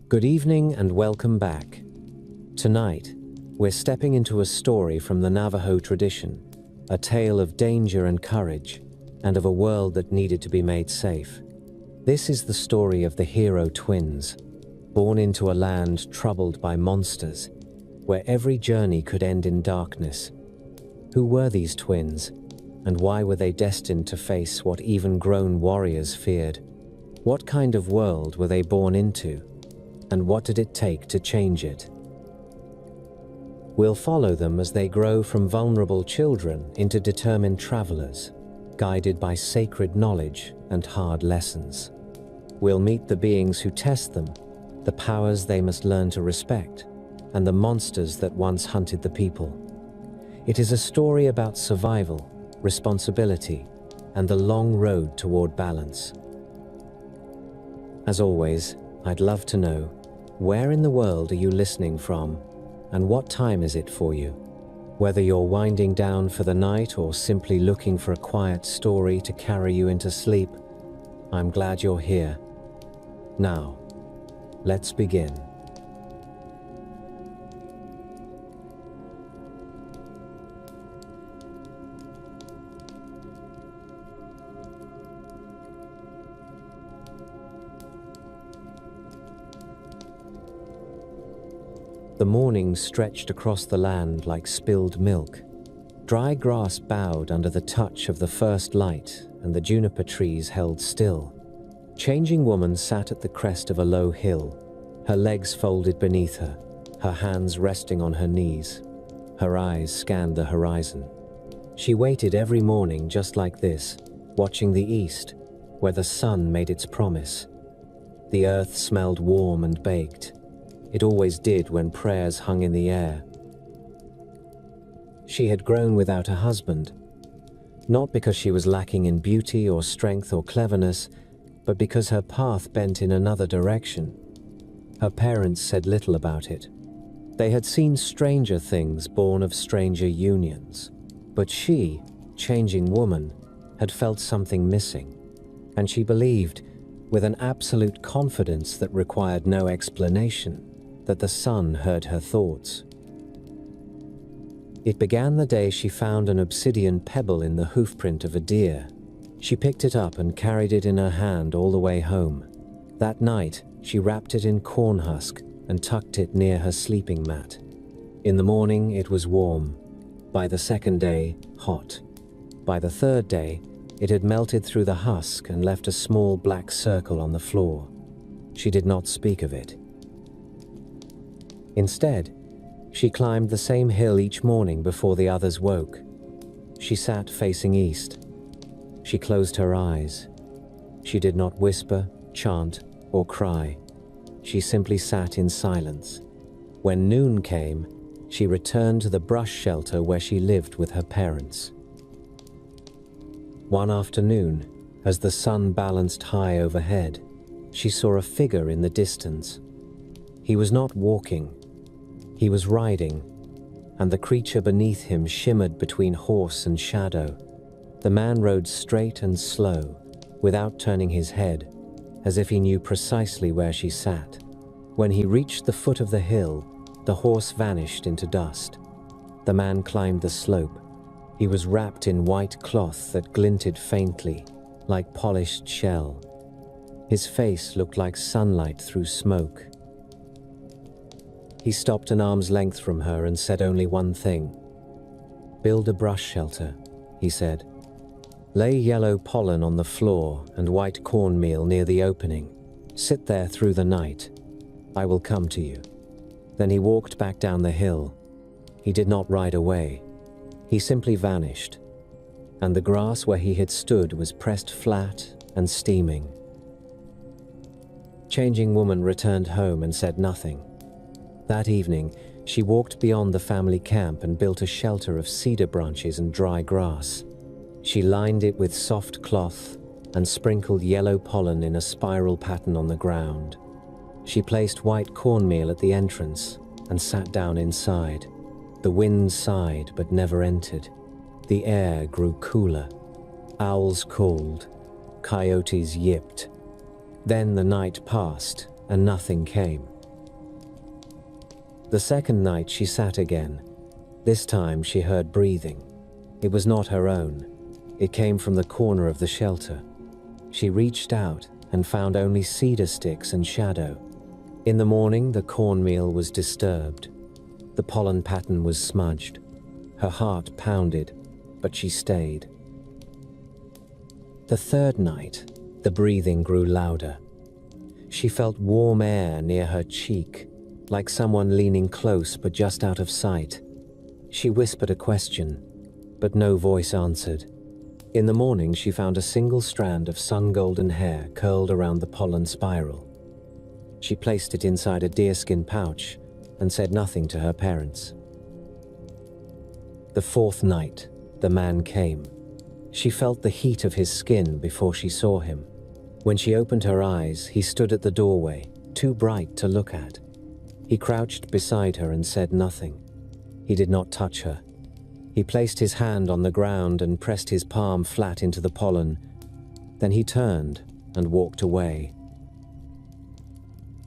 Good evening and welcome back. Tonight, we're stepping into a story from the Navajo tradition, a tale of danger and courage, and of a world that needed to be made safe. This is the story of the Hero Twins, born into a land troubled by monsters, where every journey could end in darkness. Who were these twins, and why were they destined to face what even grown warriors feared? What kind of world were they born into, and what did it take to change it? We'll follow them as they grow from vulnerable children into determined travelers, guided by sacred knowledge and hard lessons. We'll meet the beings who test them, the powers they must learn to respect, and the monsters that once hunted the people. It is a story about survival, responsibility, and the long road toward balance. As always, I'd love to know, where in the world are you listening from, and what time is it for you? Whether you're winding down for the night or simply looking for a quiet story to carry you into sleep, I'm glad you're here. Now, let's begin. The morning stretched across the land like spilled milk. Dry grass bowed under the touch of the first light, and the juniper trees held still. Changing Woman sat at the crest of a low hill, her legs folded beneath her, her hands resting on her knees. Her eyes scanned the horizon. She waited every morning just like this, watching the east, where the sun made its promise. The earth smelled warm and baked. It always did when prayers hung in the air. She had grown without a husband, not because she was lacking in beauty or strength or cleverness, but because her path bent in another direction. Her parents said little about it. They had seen stranger things born of stranger unions. But she, Changing Woman, had felt something missing, and she believed, with an absolute confidence that required no explanation, that the sun heard her thoughts. It began the day she found an obsidian pebble in the hoofprint of a deer. She picked it up and carried it in her hand all the way home. That night, she wrapped it in corn husk and tucked it near her sleeping mat. In the morning, it was warm. By the second day, hot. By the third day, it had melted through the husk and left a small black circle on the floor. She did not speak of it. Instead, she climbed the same hill each morning before the others woke. She sat facing east. She closed her eyes. She did not whisper, chant, or cry. She simply sat in silence. When noon came, she returned to the brush shelter where she lived with her parents. One afternoon, as the sun balanced high overhead, she saw a figure in the distance. He was not walking. He was riding, and the creature beneath him shimmered between horse and shadow. The man rode straight and slow, without turning his head, as if he knew precisely where she sat. When he reached the foot of the hill, the horse vanished into dust. The man climbed the slope. He was wrapped in white cloth that glinted faintly, like polished shell. His face looked like sunlight through smoke. He stopped an arm's length from her and said only one thing. "Build a brush shelter," he said. "Lay yellow pollen on the floor and white cornmeal near the opening. Sit there through the night. I will come to you." Then he walked back down the hill. He did not ride away. He simply vanished, and the grass where he had stood was pressed flat and steaming. Changing Woman returned home and said nothing. That evening, she walked beyond the family camp and built a shelter of cedar branches and dry grass. She lined it with soft cloth and sprinkled yellow pollen in a spiral pattern on the ground. She placed white cornmeal at the entrance and sat down inside. The wind sighed but never entered. The air grew cooler. Owls called. Coyotes yipped. Then the night passed and nothing came. The second night she sat again. This time she heard breathing. It was not her own. It came from the corner of the shelter. She reached out and found only cedar sticks and shadow. In the morning, the cornmeal was disturbed. The pollen pattern was smudged. Her heart pounded, but she stayed. The third night, the breathing grew louder. She felt warm air near her cheek, like someone leaning close but just out of sight. She whispered a question, but no voice answered. In the morning, she found a single strand of sun-golden hair curled around the pollen spiral. She placed it inside a deerskin pouch and said nothing to her parents. The fourth night, the man came. She felt the heat of his skin before she saw him. When she opened her eyes, he stood at the doorway, too bright to look at. He crouched beside her and said nothing. He did not touch her. He placed his hand on the ground and pressed his palm flat into the pollen. Then he turned and walked away.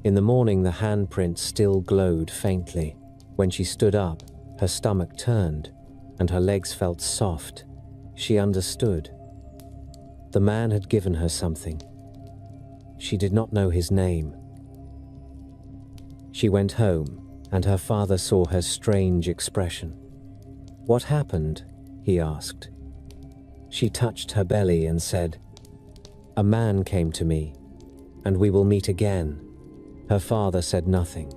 In the morning, the handprint still glowed faintly. When she stood up, her stomach turned and her legs felt soft. She understood. The man had given her something. She did not know his name. She went home, and her father saw her strange expression. "What happened?" he asked. She touched her belly and said, "A man came to me, and we will meet again." Her father said nothing.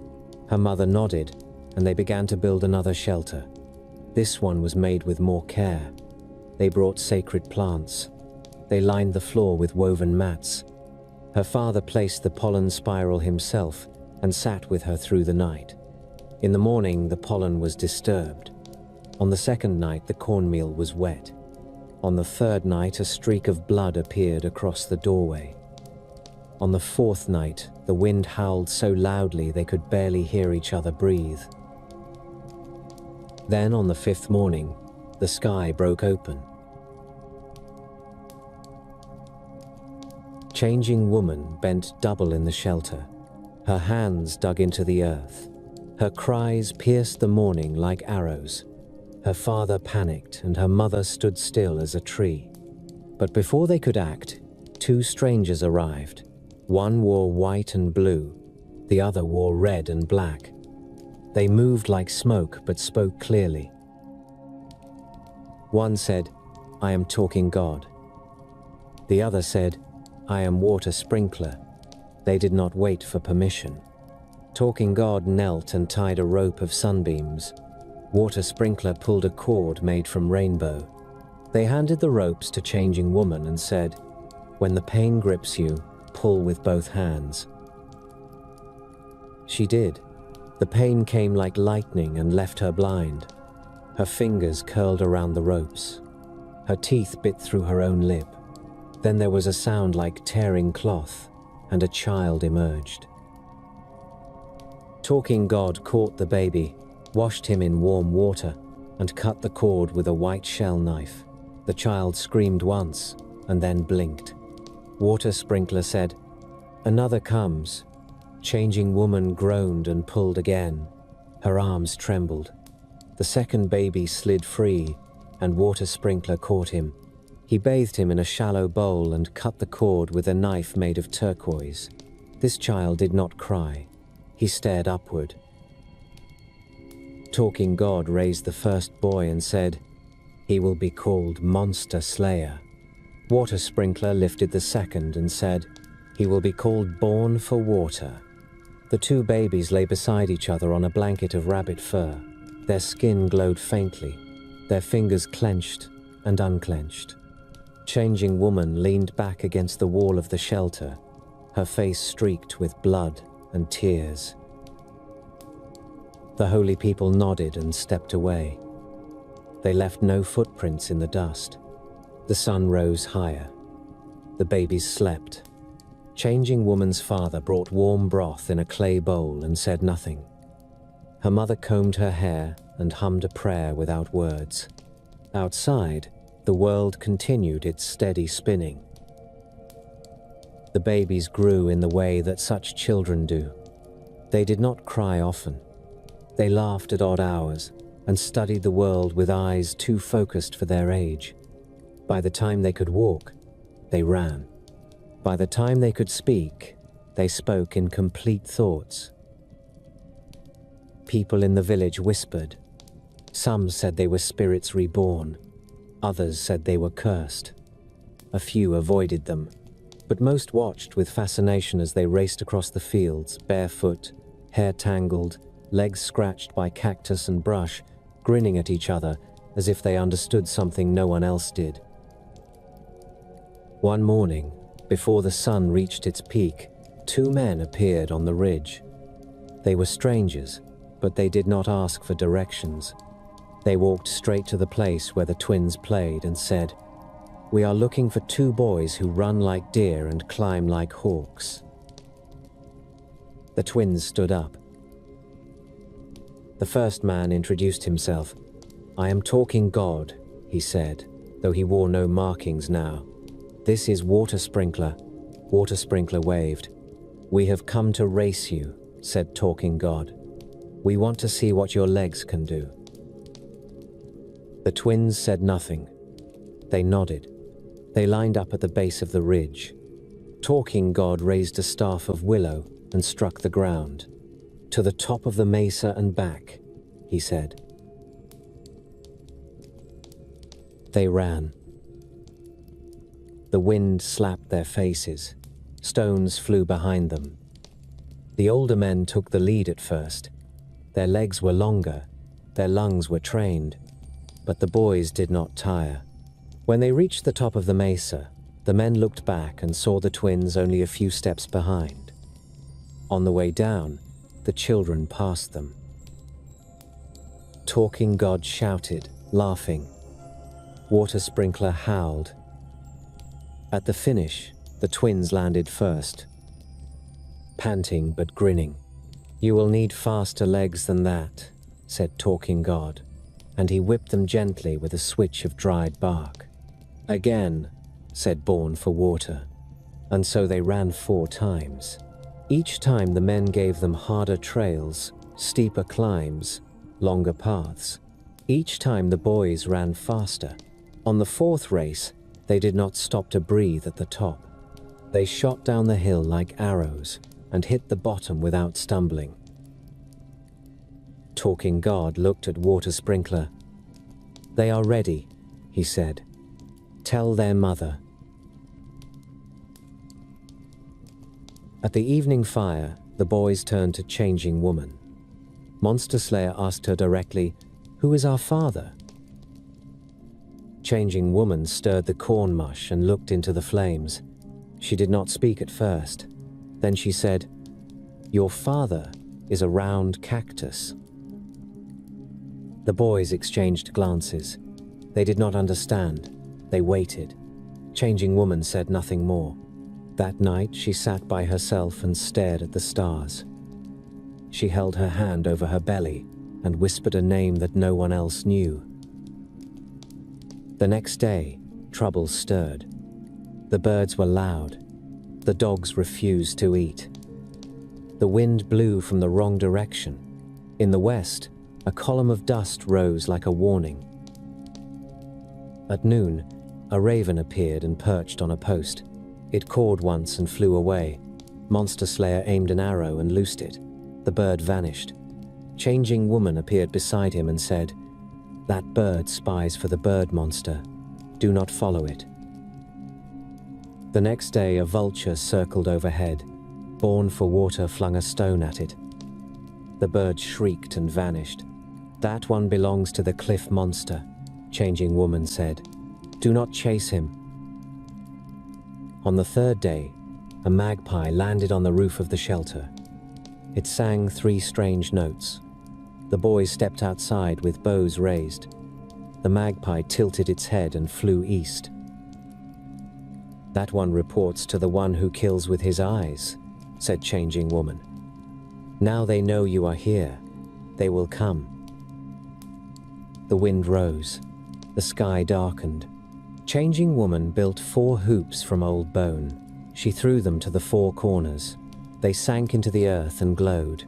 Her mother nodded, and they began to build another shelter. This one was made with more care. They brought sacred plants. They lined the floor with woven mats. Her father placed the pollen spiral himself and sat with her through the night. In the morning, the pollen was disturbed. On the second night, the cornmeal was wet. On the third night, a streak of blood appeared across the doorway. On the fourth night, the wind howled so loudly they could barely hear each other breathe. Then, on the fifth morning, the sky broke open. Changing woman bent double in the shelter. Her hands dug into the earth. Her cries pierced the morning like arrows. Her father panicked and her mother stood still as a tree. But before they could act, two strangers arrived. One wore white and blue. The other wore red and black. They moved like smoke but spoke clearly. One said, "I am talking God." The other said, "I am water sprinkler." They did not wait for permission. Talking God knelt and tied a rope of sunbeams. Water sprinkler pulled a cord made from rainbow. They handed the ropes to Changing Woman and said, "When the pain grips you, pull with both hands." She did. The pain came like lightning and left her blind. Her fingers curled around the ropes. Her teeth bit through her own lip. Then there was a sound like tearing cloth, and a child emerged. Talking God caught the baby, washed him in warm water, and cut the cord with a white shell knife. The child screamed once, and then blinked. Water Sprinkler said, "Another comes." Changing Woman groaned and pulled again. Her arms trembled. The second baby slid free, and Water Sprinkler caught him. He bathed him in a shallow bowl and cut the cord with a knife made of turquoise. This child did not cry. He stared upward. Talking God raised the first boy and said, "He will be called Monster Slayer." Water Sprinkler lifted the second and said, "He will be called Born for Water." The two babies lay beside each other on a blanket of rabbit fur. Their skin glowed faintly. Their fingers clenched and unclenched. Changing Woman leaned back against the wall of the shelter, her face streaked with blood and tears. The holy people nodded and stepped away. They left no footprints in the dust. The sun rose higher. The babies slept. Changing Woman's father brought warm broth in a clay bowl and said nothing. Her mother combed her hair and hummed a prayer without words. Outside, the world continued its steady spinning. The babies grew in the way that such children do. They did not cry often. They laughed at odd hours and studied the world with eyes too focused for their age. By the time they could walk, they ran. By the time they could speak, they spoke in complete thoughts. People in the village whispered. Some said they were spirits reborn. Others said they were cursed. A few avoided them, but most watched with fascination as they raced across the fields, barefoot, hair tangled, legs scratched by cactus and brush, grinning at each other as if they understood something no one else did. One morning, before the sun reached its peak, two men appeared on the ridge. They were strangers, but they did not ask for directions. They walked straight to the place where the twins played and said, "We are looking for two boys who run like deer and climb like hawks." The twins stood up. The first man introduced himself. "I am Talking God," he said, though he wore no markings now. "This is Water Sprinkler." Water Sprinkler waved. "We have come to race you," said Talking God. "We want to see what your legs can do." The twins said nothing. They nodded. They lined up at the base of the ridge. Talking God raised a staff of willow and struck the ground. "To the top of the mesa and back," he said. They ran. The wind slapped their faces. Stones flew behind them. The older men took the lead at first. Their legs were longer, their lungs were trained, but the boys did not tire. When they reached the top of the mesa, the men looked back and saw the twins only a few steps behind. On the way down, the children passed them. Talking God shouted, laughing. Water Sprinkler howled. At the finish, the twins landed first, panting but grinning. "You will need faster legs than that," said Talking God, and he whipped them gently with a switch of dried bark. "Again," said Born for Water, and so they ran 4 times. Each time the men gave them harder trails, steeper climbs, longer paths. Each time the boys ran faster. On the 4th race, they did not stop to breathe at the top. They shot down the hill like arrows and hit the bottom without stumbling. Talking God looked at Water Sprinkler. "They are ready," he said. "Tell their mother." At the evening fire, the boys turned to Changing Woman. Monster Slayer asked her directly, "Who is our father?" Changing Woman stirred the corn mush and looked into the flames. She did not speak at first. Then she said, "Your father is a round cactus." The boys exchanged glances. They did not understand. They waited. Changing Woman said nothing more. That night she sat by herself and stared at the stars. She held her hand over her belly and whispered a name that no one else knew. The next day, trouble stirred. The birds were loud. The dogs refused to eat. The wind blew from the wrong direction. In the west, a column of dust rose like a warning. At noon, a raven appeared and perched on a post. It cawed once and flew away. Monster Slayer aimed an arrow and loosed it. The bird vanished. Changing Woman appeared beside him and said, "That bird spies for the bird monster. Do not follow it." The next day, a vulture circled overhead. Born for Water flung a stone at it. The bird shrieked and vanished. "That one belongs to the cliff monster," Changing Woman said. "Do not chase him." On the 3rd day, a magpie landed on the roof of the shelter. It sang 3 strange notes. The boys stepped outside with bows raised. The magpie tilted its head and flew east. "That one reports to the one who kills with his eyes," said Changing Woman. "Now they know you are here. They will come." The wind rose. The sky darkened. Changing Woman built 4 hoops from old bone. She threw them to the 4 corners. They sank into the earth and glowed.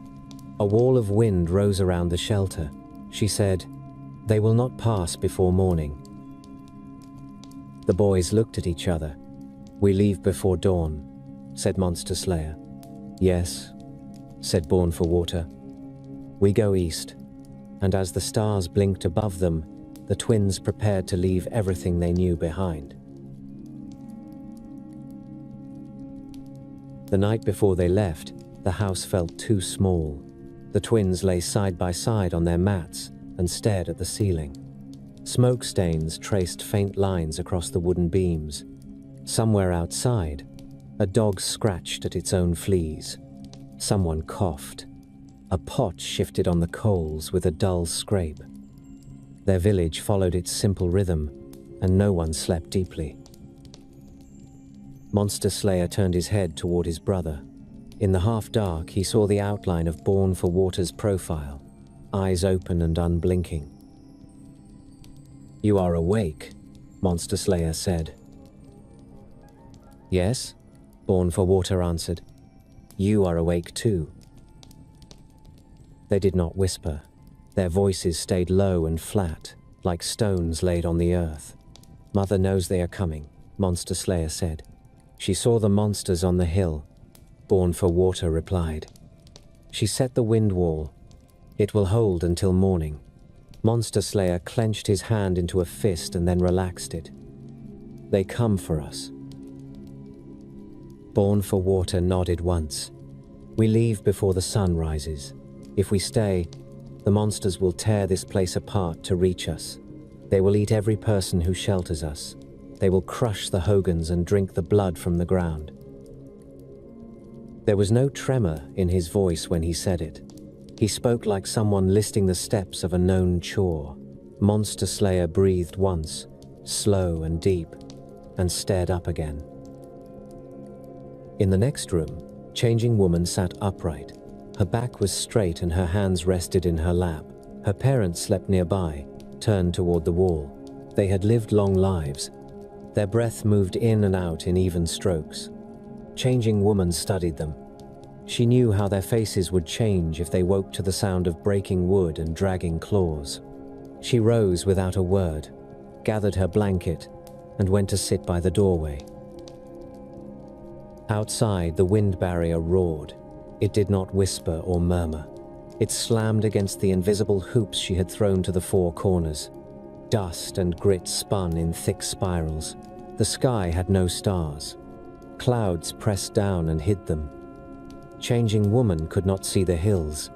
A wall of wind rose around the shelter. She said, "They will not pass before morning." The boys looked at each other. "We leave before dawn," said Monster Slayer. "Yes," said Born for Water. "We go east." And as the stars blinked above them, the twins prepared to leave everything they knew behind. The night before they left, the house felt too small. The twins lay side by side on their mats and stared at the ceiling. Smoke stains traced faint lines across the wooden beams. Somewhere outside, a dog scratched at its own fleas. Someone coughed. A pot shifted on the coals with a dull scrape. Their village followed its simple rhythm, and no one slept deeply. Monster Slayer turned his head toward his brother. In the half-dark, he saw the outline of Born for Water's profile, eyes open and unblinking. "You are awake," Monster Slayer said. "Yes," Born for Water answered. "You are awake too." They did not whisper. Their voices stayed low and flat, like stones laid on the earth. "Mother knows they are coming," Monster Slayer said. "She saw the monsters on the hill," Born for Water replied. "She set the wind wall. It will hold until morning." Monster Slayer clenched his hand into a fist and then relaxed it. "They come for us." Born for Water nodded once. "We leave before the sun rises. If we stay, the monsters will tear this place apart to reach us. They will eat every person who shelters us. They will crush the Hogans and drink the blood from the ground." There was no tremor in his voice when he said it. He spoke like someone listing the steps of a known chore. Monster Slayer breathed once, slow and deep, and stared up again. In the next room, Changing Woman sat upright. Her back was straight and her hands rested in her lap. Her parents slept nearby, turned toward the wall. They had lived long lives. Their breath moved in and out in even strokes. Changing Woman studied them. She knew how their faces would change if they woke to the sound of breaking wood and dragging claws. She rose without a word, gathered her blanket, and went to sit by the doorway. Outside, the wind barrier roared. It did not whisper or murmur. It slammed against the invisible hoops she had thrown to the four corners. Dust and grit spun in thick spirals. The sky had no stars. Clouds pressed down and hid them. Changing Woman could not see the hills.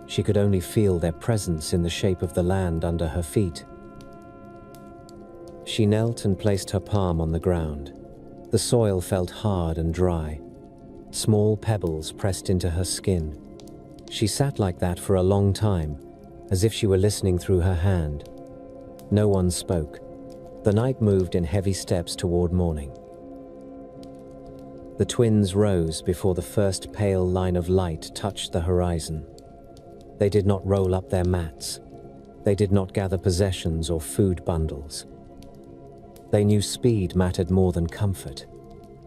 She could only feel their presence in the shape of the land under her feet. She knelt and placed her palm on the ground. The soil felt hard and dry. Small pebbles pressed into her skin. She sat like that for a long time, as if she were listening through her hand. No one spoke. The night moved in heavy steps toward morning. The twins rose before the first pale line of light touched the horizon. They did not roll up their mats. They did not gather possessions or food bundles. They knew speed mattered more than comfort.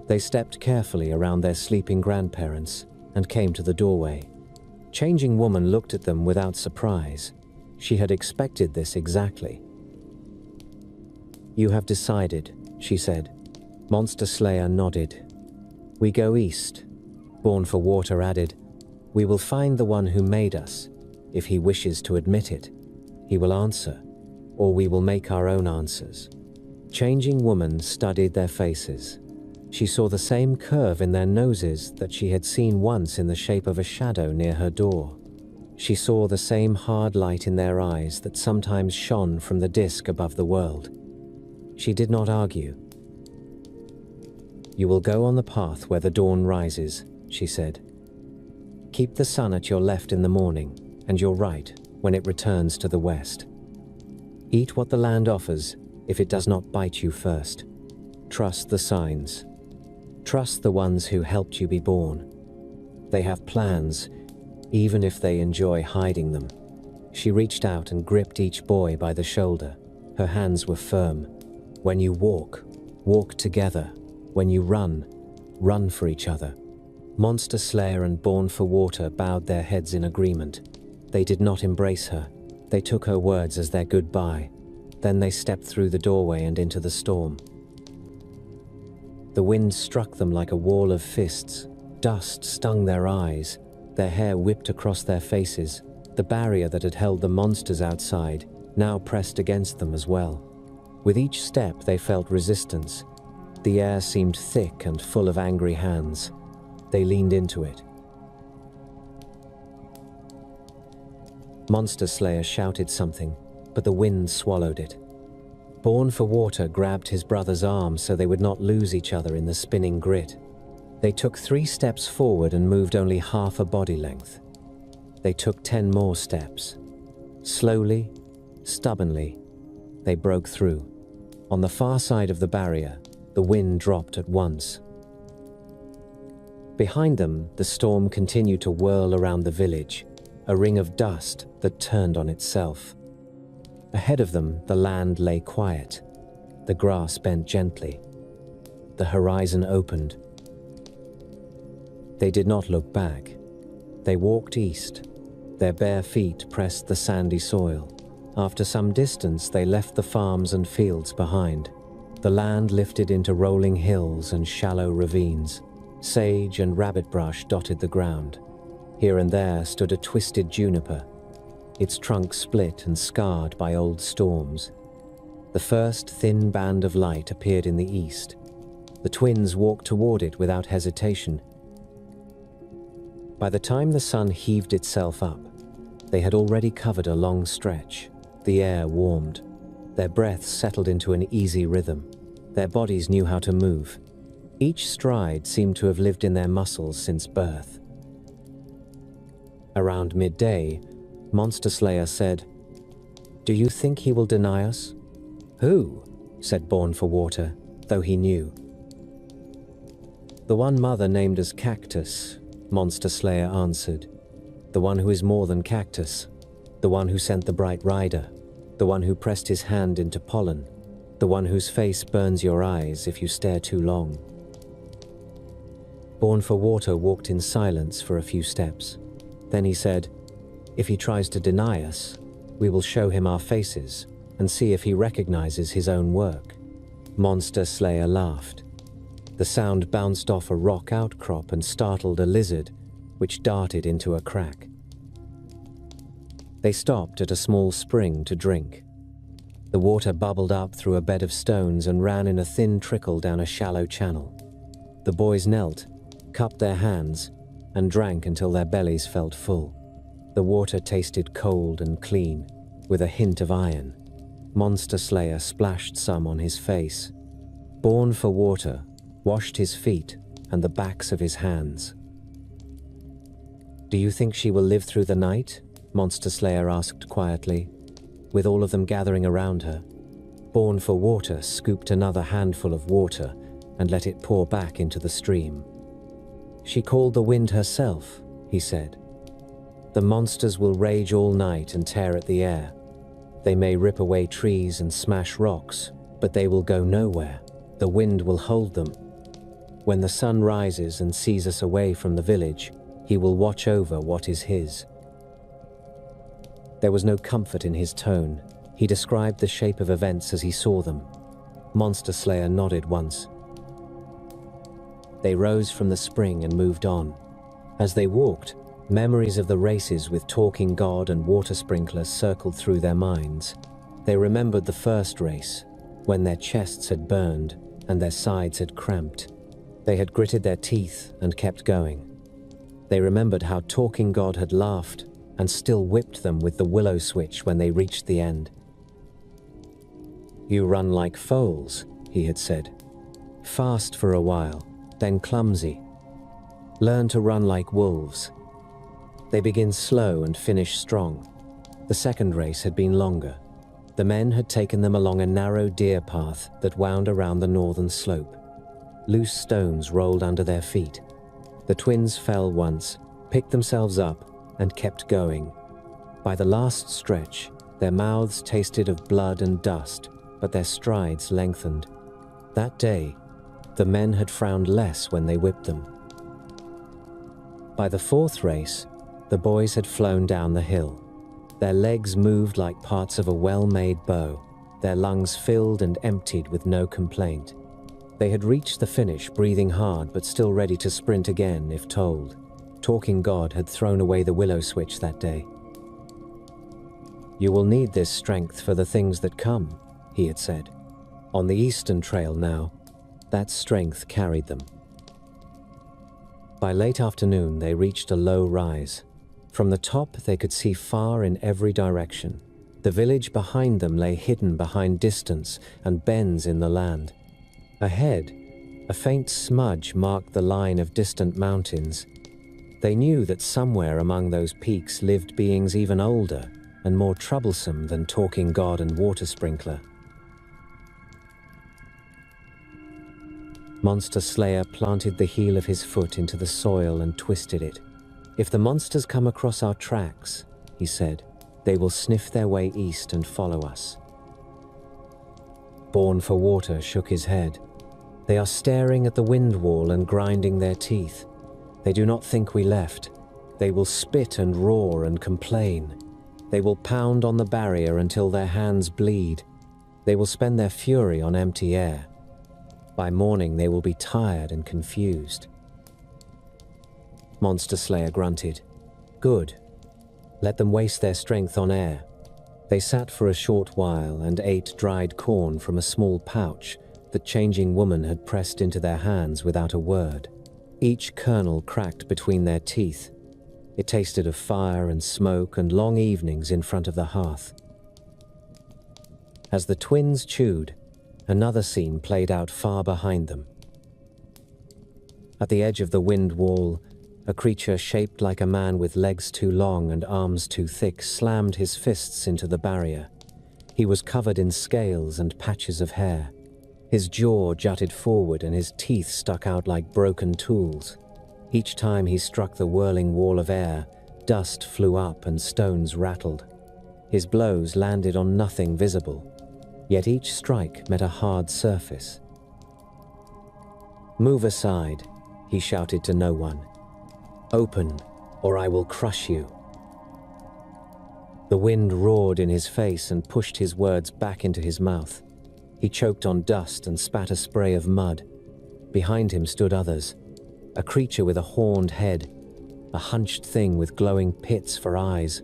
They stepped carefully around their sleeping grandparents and came to the doorway. Changing Woman looked at them without surprise. She had expected this exactly. "You have decided," she said. Monster Slayer nodded. "We go east." Born for Water added, "We will find the one who made us. If he wishes to admit it, he will answer, or we will make our own answers." Changing Woman studied their faces. She saw the same curve in their noses that she had seen once in the shape of a shadow near her door. She saw the same hard light in their eyes that sometimes shone from the disk above the world. She did not argue. "You will go on the path where the dawn rises," she said. "Keep the sun at your left in the morning, and your right when it returns to the west. Eat what the land offers if it does not bite you first. Trust the signs. Trust the ones who helped you be born. They have plans, even if they enjoy hiding them." She reached out and gripped each boy by the shoulder. Her hands were firm. "When you walk, walk together. When you run, run for each other. Monster Slayer and Born for Water bowed their heads in agreement. They did not embrace her. They took her words as their goodbye. Then they stepped through the doorway and into the storm. The wind struck them like a wall of fists. Dust stung their eyes. Their hair whipped across their faces. The barrier that had held the monsters outside now pressed against them as well. With each step, they felt resistance. The air seemed thick and full of angry hands. They leaned into it. Monster Slayer shouted something, but the wind swallowed it. Born for Water grabbed his brother's arm so they would not lose each other in the spinning grit. They took 3 steps forward and moved only half a body length. They took 10 more steps. Slowly, stubbornly, they broke through. On the far side of the barrier, the wind dropped at once. Behind them, the storm continued to whirl around the village, a ring of dust that turned on itself. Ahead of them, the land lay quiet. The grass bent gently. The horizon opened. They did not look back. They walked east. Their bare feet pressed the sandy soil. After some distance, they left the farms and fields behind. The land lifted into rolling hills and shallow ravines. Sage and rabbit brush dotted the ground. Here and there stood a twisted juniper, its trunk split and scarred by old storms. The first thin band of light appeared in the east. The twins walked toward it without hesitation. By the time the sun heaved itself up, they had already covered a long stretch. The air warmed. Their breaths settled into an easy rhythm. Their bodies knew how to move. Each stride seemed to have lived in their muscles since birth. Around midday, Monster Slayer said, "Do you think he will deny us?" "Who?" said Born for Water, though he knew. "The one mother named as Cactus," Monster Slayer answered. "The one who is more than cactus. The one who sent the bright rider. The one who pressed his hand into pollen. The one whose face burns your eyes if you stare too long." Born for Water walked in silence for a few steps. Then he said, "If he tries to deny us, we will show him our faces and see if he recognizes his own work." Monster Slayer laughed. The sound bounced off a rock outcrop and startled a lizard, which darted into a crack. They stopped at a small spring to drink. The water bubbled up through a bed of stones and ran in a thin trickle down a shallow channel. The boys knelt, cupped their hands, and drank until their bellies felt full. The water tasted cold and clean, with a hint of iron. Monster Slayer splashed some on his face. Born for Water washed his feet and the backs of his hands. "Do you think she will live through the night?" Monster Slayer asked quietly, with all of them gathering around her. Born for Water scooped another handful of water and let it pour back into the stream. "She called the wind herself," he said. "The monsters will rage all night and tear at the air. They may rip away trees and smash rocks, but they will go nowhere. The wind will hold them. When the sun rises and sees us away from the village, he will watch over what is his." There was no comfort in his tone. He described the shape of events as he saw them. Monster Slayer nodded once. They rose from the spring and moved on. As they walked, memories of the races with Talking God and Water Sprinklers circled through their minds. They remembered the first race, when their chests had burned and their sides had cramped. They had gritted their teeth and kept going. They remembered how Talking God had laughed and still whipped them with the willow switch when they reached the end. "You run like foals," he had said. "Fast for a while, then clumsy. Learn to run like wolves." They begin slow and finish strong. The second race had been longer. The men had taken them along a narrow deer path that wound around the northern slope. Loose stones rolled under their feet. The twins fell once, picked themselves up, and kept going. By the last stretch, their mouths tasted of blood and dust, but their strides lengthened. That day, the men had frowned less when they whipped them. By the fourth race, the boys had flown down the hill. Their legs moved like parts of a well-made bow, their lungs filled and emptied with no complaint. They had reached the finish, breathing hard but still ready to sprint again if told. Talking God had thrown away the willow switch that day. "You will need this strength for the things that come," he had said. On the eastern trail now, that strength carried them. By late afternoon, they reached a low rise. From the top, they could see far in every direction. The village behind them lay hidden behind distance and bends in the land. Ahead, a faint smudge marked the line of distant mountains. They knew that somewhere among those peaks lived beings even older and more troublesome than Talking God and Water Sprinkler. Monster Slayer planted the heel of his foot into the soil and twisted it. "If the monsters come across our tracks," he said, "they will sniff their way east and follow us." Born for Water shook his head. "They are staring at the wind wall and grinding their teeth. They do not think we left. They will spit and roar and complain. They will pound on the barrier until their hands bleed. They will spend their fury on empty air. By morning they will be tired and confused." Monster Slayer grunted. "Good. Let them waste their strength on air." They sat for a short while and ate dried corn from a small pouch the Changing Woman had pressed into their hands without a word. Each kernel cracked between their teeth. It tasted of fire and smoke and long evenings in front of the hearth. As the twins chewed, another scene played out far behind them. At the edge of the wind wall, a creature shaped like a man with legs too long and arms too thick slammed his fists into the barrier. He was covered in scales and patches of hair. His jaw jutted forward and his teeth stuck out like broken tools. Each time he struck the whirling wall of air, dust flew up and stones rattled. His blows landed on nothing visible, yet each strike met a hard surface. "Move aside," he shouted to no one. "Open, or I will crush you." The wind roared in his face and pushed his words back into his mouth. He choked on dust and spat a spray of mud. Behind him stood others. A creature with a horned head, a hunched thing with glowing pits for eyes,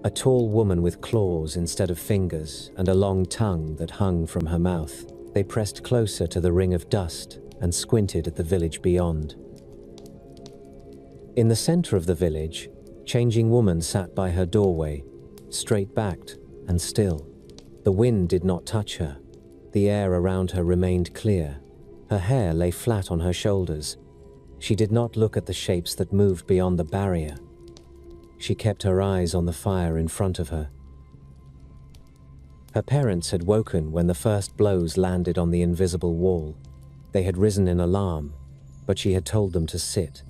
a tall woman with claws instead of fingers and a long tongue that hung from her mouth. They pressed closer to the ring of dust and squinted at the village beyond. In the center of the village, Changing Woman sat by her doorway, straight-backed and still. The wind did not touch her. The air around her remained clear. Her hair lay flat on her shoulders. She did not look at the shapes that moved beyond the barrier. She kept her eyes on the fire in front of her. Her parents had woken when the first blows landed on the invisible wall. They had risen in alarm, but she had told them to sit.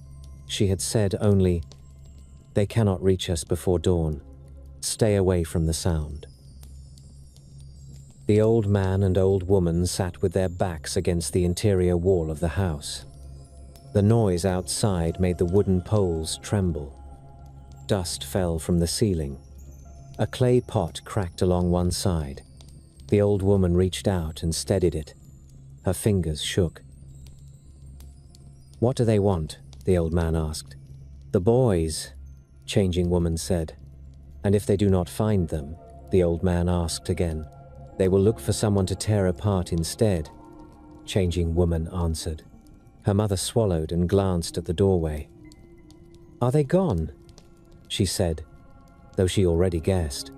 She had said only, "They cannot reach us before dawn. Stay away from the sound." The old man and old woman sat with their backs against the interior wall of the house. The noise outside made the wooden poles tremble. Dust fell from the ceiling. A clay pot cracked along one side. The old woman reached out and steadied it. Her fingers shook. "What do they want?" the old man asked. "The boys," Changing Woman said. "And if they do not find them," the old man asked again, "they will look for someone to tear apart instead," Changing Woman answered. Her mother swallowed and glanced at the doorway. "Are they gone?" she said, though she already guessed.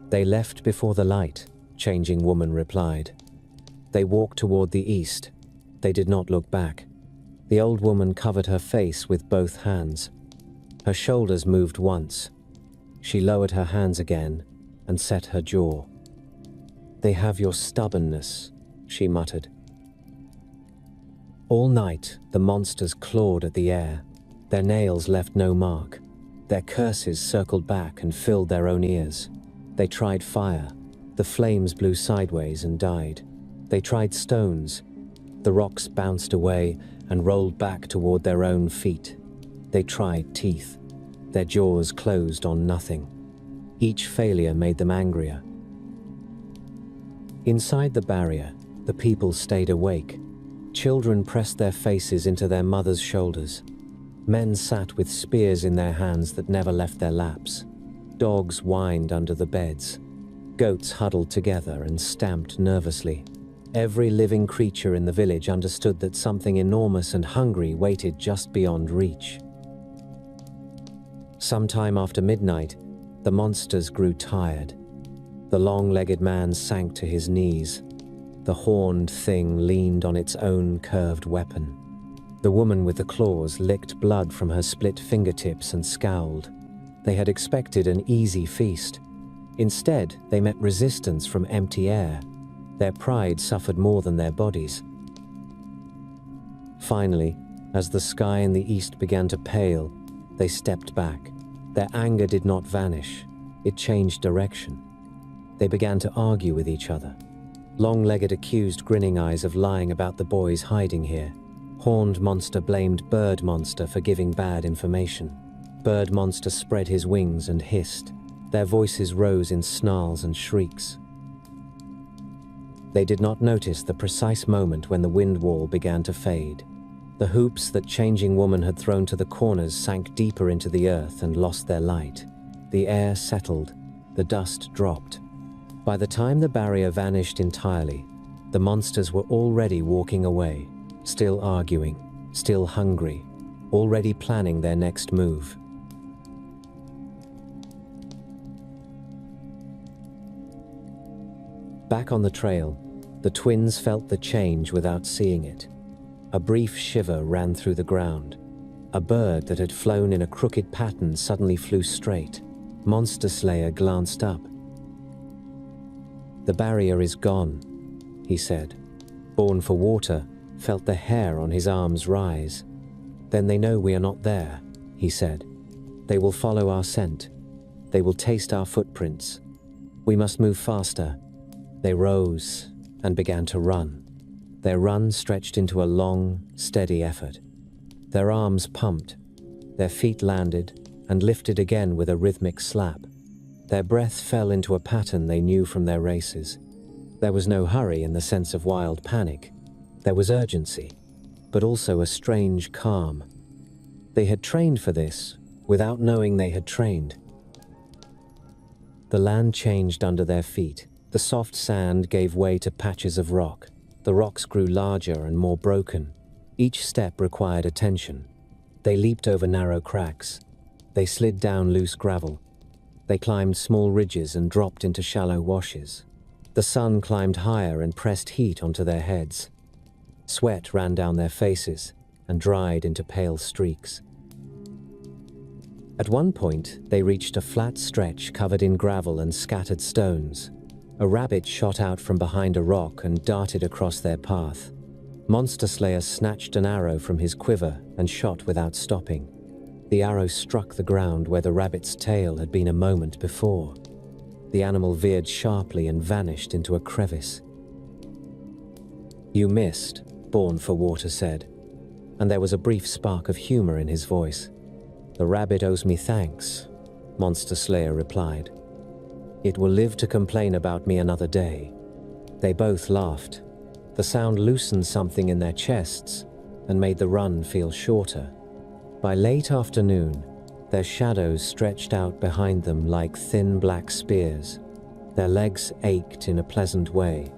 "They left before the light," Changing Woman replied. They walked toward the east. They did not look back. The old woman covered her face with both hands. Her shoulders moved once. She lowered her hands again and set her jaw. "They have your stubbornness," she muttered. All night, the monsters clawed at the air. Their nails left no mark. Their curses circled back and filled their own ears. They tried fire. The flames blew sideways and died. They tried stones. The rocks bounced away and rolled back toward their own feet. They tried teeth. Their jaws closed on nothing. Each failure made them angrier. Inside the barrier, the people stayed awake. Children pressed their faces into their mothers' shoulders. Men sat with spears in their hands that never left their laps. Dogs whined under the beds. Goats huddled together and stamped nervously. Every living creature in the village understood that something enormous and hungry waited just beyond reach. Sometime after midnight, the monsters grew tired. The long-legged man sank to his knees. The horned thing leaned on its own curved weapon. The woman with the claws licked blood from her split fingertips and scowled. They had expected an easy feast. Instead, they met resistance from empty air. Their pride suffered more than their bodies. Finally, as the sky in the east began to pale, they stepped back. Their anger did not vanish. It changed direction. They began to argue with each other. Long-legged accused Grinning Eyes of lying about the boys hiding here. Horned Monster blamed Bird Monster for giving bad information. Bird Monster spread his wings and hissed. Their voices rose in snarls and shrieks. They did not notice the precise moment when the wind wall began to fade. The hoops that Changing Woman had thrown to the corners sank deeper into the earth and lost their light. The air settled. The dust dropped. By the time the barrier vanished entirely, the monsters were already walking away, still arguing, still hungry, already planning their next move. Back on the trail, the twins felt the change without seeing it. A brief shiver ran through the ground. A bird that had flown in a crooked pattern suddenly flew straight. Monster Slayer glanced up. "The barrier is gone," he said. Born for Water felt the hair on his arms rise. "Then they know we are not there," he said. "They will follow our scent. They will taste our footprints. We must move faster." They rose and began to run. Their run stretched into a long, steady effort. Their arms pumped. Their feet landed and lifted again with a rhythmic slap. Their breath fell into a pattern they knew from their races. There was no hurry in the sense of wild panic. There was urgency, but also a strange calm. They had trained for this without knowing they had trained. The land changed under their feet. The soft sand gave way to patches of rock. The rocks grew larger and more broken. Each step required attention. They leaped over narrow cracks. They slid down loose gravel. They climbed small ridges and dropped into shallow washes. The sun climbed higher and pressed heat onto their heads. Sweat ran down their faces and dried into pale streaks. At one point, they reached a flat stretch covered in gravel and scattered stones. A rabbit shot out from behind a rock and darted across their path. Monster Slayer snatched an arrow from his quiver and shot without stopping. The arrow struck the ground where the rabbit's tail had been a moment before. The animal veered sharply and vanished into a crevice. "You missed," Born for Water said, and there was a brief spark of humor in his voice. "The rabbit owes me thanks," Monster Slayer replied. "It will live to complain about me another day." They both laughed. The sound loosened something in their chests and made the run feel shorter. By late afternoon, their shadows stretched out behind them like thin black spears. Their legs ached in a pleasant way.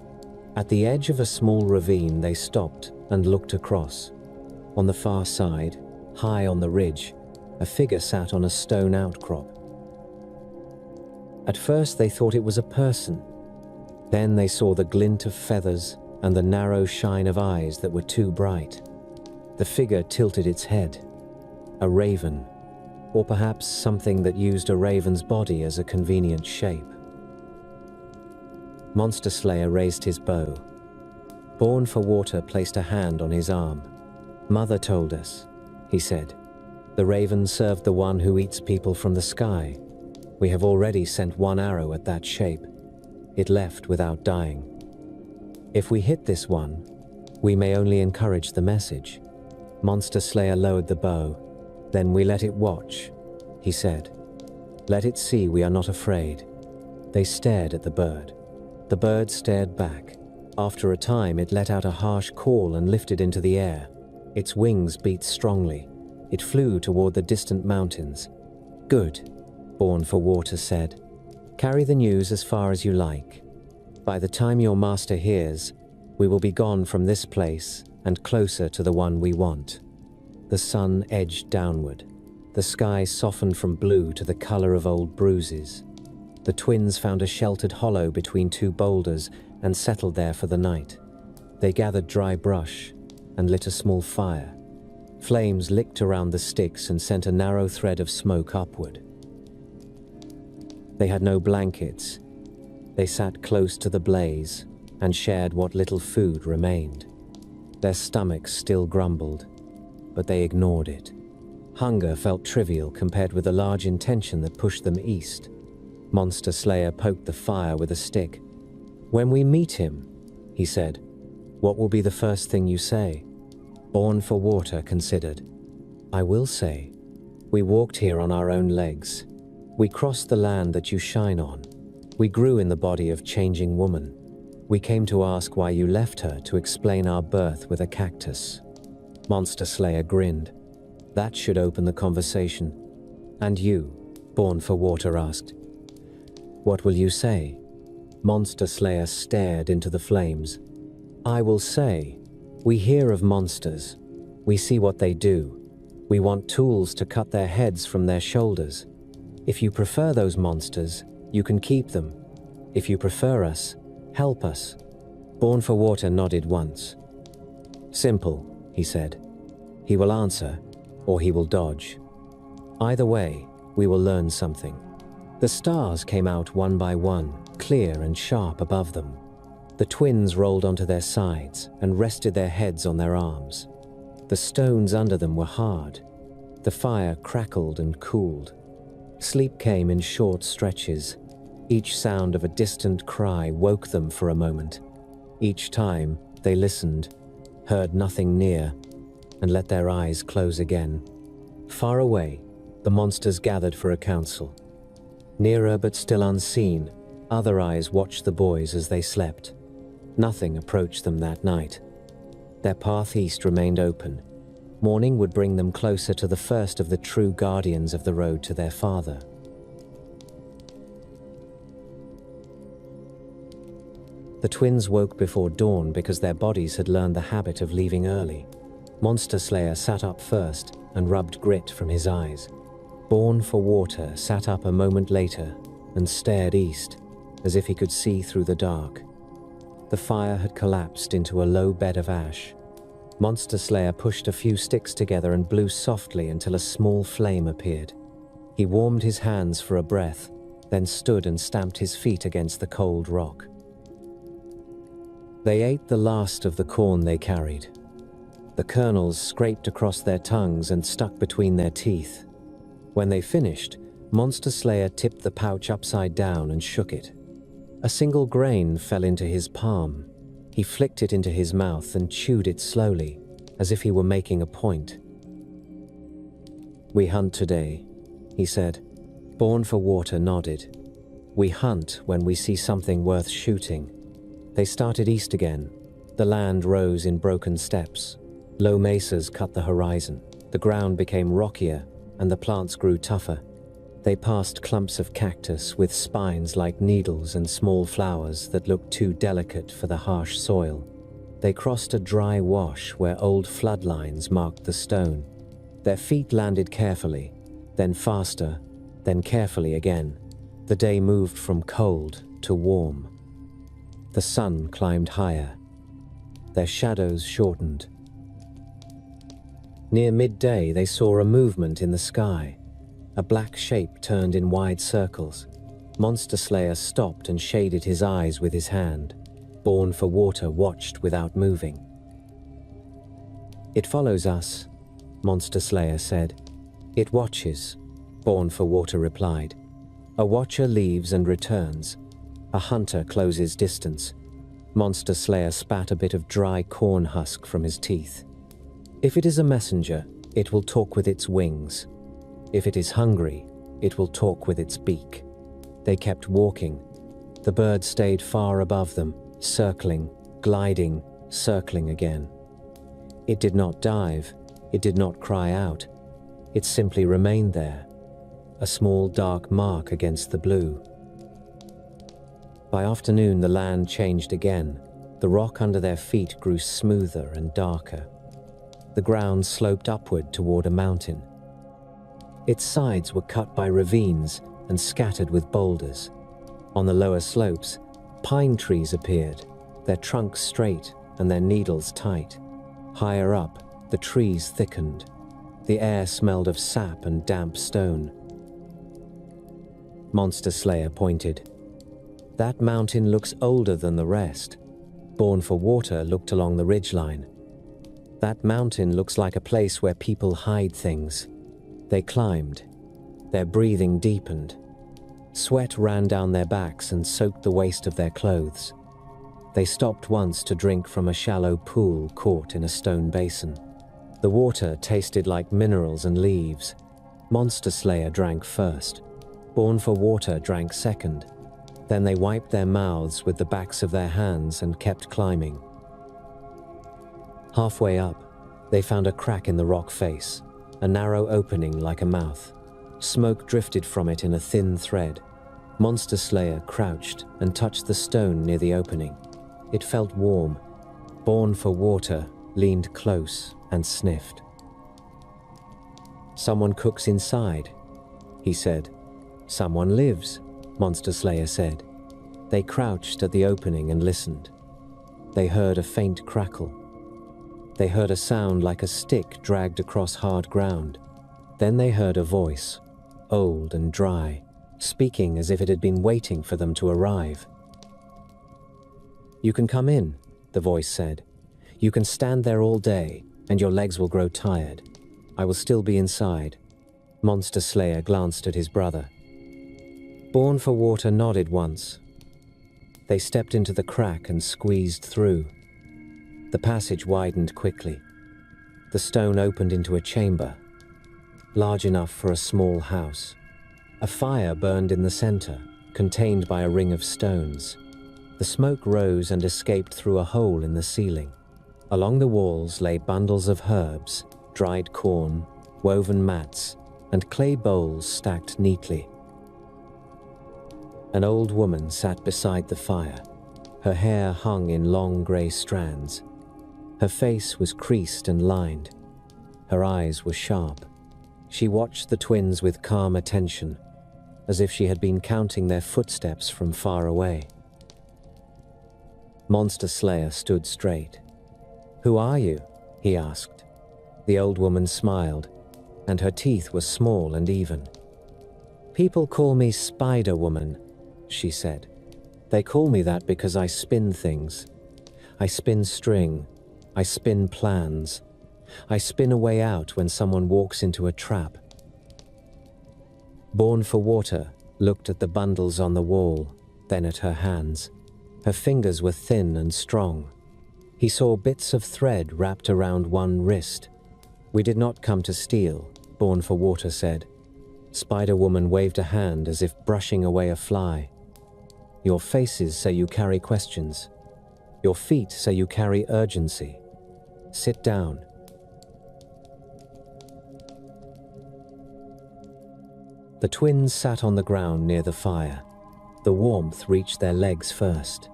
At the edge of a small ravine, they stopped and looked across. On the far side, high on the ridge, a figure sat on a stone outcrop. At first they thought it was a person. Then they saw the glint of feathers and the narrow shine of eyes that were too bright. The figure tilted its head. A raven, or perhaps something that used a raven's body as a convenient shape. Monster Slayer raised his bow. Born for Water placed a hand on his arm. "Mother told us," he said. "The raven served the one who eats people from the sky. We have already sent one arrow at that shape. It left without dying. If we hit this one, we may only encourage the message." Monster Slayer lowered the bow. Then we let it watch, he said. Let it see we are not afraid. They stared at the bird. The bird stared back. After a time, it let out a harsh call and lifted into the air. Its wings beat strongly. It flew toward the distant mountains. Good, Born for Water said. Carry the news as far as you like. By the time your master hears, we will be gone from this place and closer to the one we want. The sun edged downward. The sky softened from blue to the color of old bruises. The twins found a sheltered hollow between two boulders and settled there for the night. They gathered dry brush and lit a small fire. Flames licked around the sticks and sent a narrow thread of smoke upward. They had no blankets. They sat close to the blaze and shared what little food remained. Their stomachs still grumbled, but they ignored it. Hunger felt trivial compared with the large intention that pushed them east. Monster Slayer poked the fire with a stick. When we meet him, he said, what will be the first thing you say? Born for Water considered. I will say, we walked here on our own legs. We crossed the land that you shine on. We grew in the body of changing woman. We came to ask why you left her to explain our birth with a cactus. Monster Slayer grinned. That should open the conversation. And you, Born for Water asked. What will you say? Monster Slayer stared into the flames. I will say, we hear of monsters. We see what they do. We want tools to cut their heads from their shoulders. If you prefer those monsters, you can keep them. If you prefer us, help us. Born for Water nodded once. Simple, he said. He will answer, or he will dodge. Either way, we will learn something. The stars came out one by one, clear and sharp above them. The twins rolled onto their sides and rested their heads on their arms. The stones under them were hard. The fire crackled and cooled. Sleep came in short stretches. Each sound of a distant cry woke them for a moment. Each time, they listened, heard nothing near, and let their eyes close again. Far away, the monsters gathered for a council. Nearer but still unseen, other eyes watched the boys as they slept. Nothing approached them that night. Their path east remained open. Morning would bring them closer to the first of the true guardians of the road to their father. The twins woke before dawn because their bodies had learned the habit of leaving early. Monster Slayer sat up first and rubbed grit from his eyes. Born for Water sat up a moment later and stared east, as if he could see through the dark. The fire had collapsed into a low bed of ash. Monster Slayer pushed a few sticks together and blew softly until a small flame appeared. He warmed his hands for a breath, then stood and stamped his feet against the cold rock. They ate the last of the corn they carried. The kernels scraped across their tongues and stuck between their teeth. When they finished, Monster Slayer tipped the pouch upside down and shook it. A single grain fell into his palm. He flicked it into his mouth and chewed it slowly, as if he were making a point. We hunt today, he said. Born for Water nodded. We hunt when we see something worth shooting. They started east again. The land rose in broken steps. Low mesas cut the horizon. The ground became rockier, and the plants grew tougher. They passed clumps of cactus with spines like needles and small flowers that looked too delicate for the harsh soil. They crossed a dry wash where old flood lines marked the stone. Their feet landed carefully, then faster, then carefully again. The day moved from cold to warm. The sun climbed higher. Their shadows shortened. Near midday, they saw a movement in the sky. A black shape turned in wide circles. Monster Slayer stopped and shaded his eyes with his hand. Born for Water watched without moving. It follows us, Monster Slayer said. It watches, Born for Water replied. A watcher leaves and returns. A hunter closes distance. Monster Slayer spat a bit of dry corn husk from his teeth. If it is a messenger, It will talk with its wings. If it is hungry, it will talk with its beak. They kept walking. The bird stayed far above them, circling, gliding, circling again. It did not dive. It did not cry out. It simply remained there, a small dark mark against the blue. By afternoon, the land changed again. The rock under their feet grew smoother and darker. The ground sloped upward toward a mountain. Its sides were cut by ravines and scattered with boulders. On the lower slopes, pine trees appeared, their trunks straight and their needles tight. Higher up, the trees thickened. The air smelled of sap and damp stone. Monster Slayer pointed. That mountain looks older than the rest. Born for Water looked along the ridgeline. That mountain looks like a place where people hide things. They climbed. Their breathing deepened. Sweat ran down their backs and soaked the waist of their clothes. They stopped once to drink from a shallow pool caught in a stone basin. The water tasted like minerals and leaves. Monster Slayer drank first. Born for Water drank second. Then they wiped their mouths with the backs of their hands and kept climbing. Halfway up, they found a crack in the rock face, a narrow opening like a mouth. Smoke drifted from it in a thin thread. Monster Slayer crouched and touched the stone near the opening. It felt warm. Born for Water leaned close and sniffed. "Someone cooks inside," he said. "Someone lives," Monster Slayer said. They crouched at the opening and listened. They heard a faint crackle. They heard a sound like a stick dragged across hard ground. Then they heard a voice, old and dry, speaking as if it had been waiting for them to arrive. "You can come in," the voice said. "You can stand there all day, and your legs will grow tired. I will still be inside." Monster Slayer glanced at his brother. Born for Water nodded once. They stepped into the crack and squeezed through. The passage widened quickly. The stone opened into a chamber, large enough for a small house. A fire burned in the center, contained by a ring of stones. The smoke rose and escaped through a hole in the ceiling. Along the walls lay bundles of herbs, dried corn, woven mats, and clay bowls stacked neatly. An old woman sat beside the fire. Her hair hung in long gray strands. Her face was creased and lined. Her eyes were sharp. She watched the twins with calm attention, as if she had been counting their footsteps from far away. Monster Slayer stood straight. "Who are you?" he asked. The old woman smiled, and her teeth were small and even. "People call me Spider Woman," she said. "They call me that because I spin things. I spin string. I spin plans. I spin a way out when someone walks into a trap." Born for Water looked at the bundles on the wall, then at her hands. Her fingers were thin and strong. He saw bits of thread wrapped around one wrist. "We did not come to steal," Born for Water said. Spider Woman waved a hand as if brushing away a fly. "Your faces say you carry questions. Your feet say you carry urgency. Sit down." The twins sat on the ground near the fire. The warmth reached their legs first.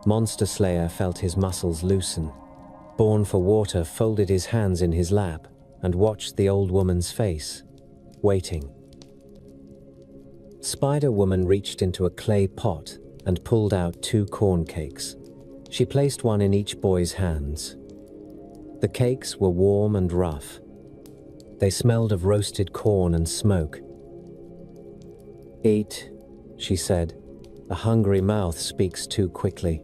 Monster Slayer felt his muscles loosen. Born for Water folded his hands in his lap and watched the old woman's face, waiting. Spider Woman reached into a clay pot and pulled out 2 corn cakes. She placed one in each boy's hands. The cakes were warm and rough. They smelled of roasted corn and smoke. "Eat," she said. "A hungry mouth speaks too quickly."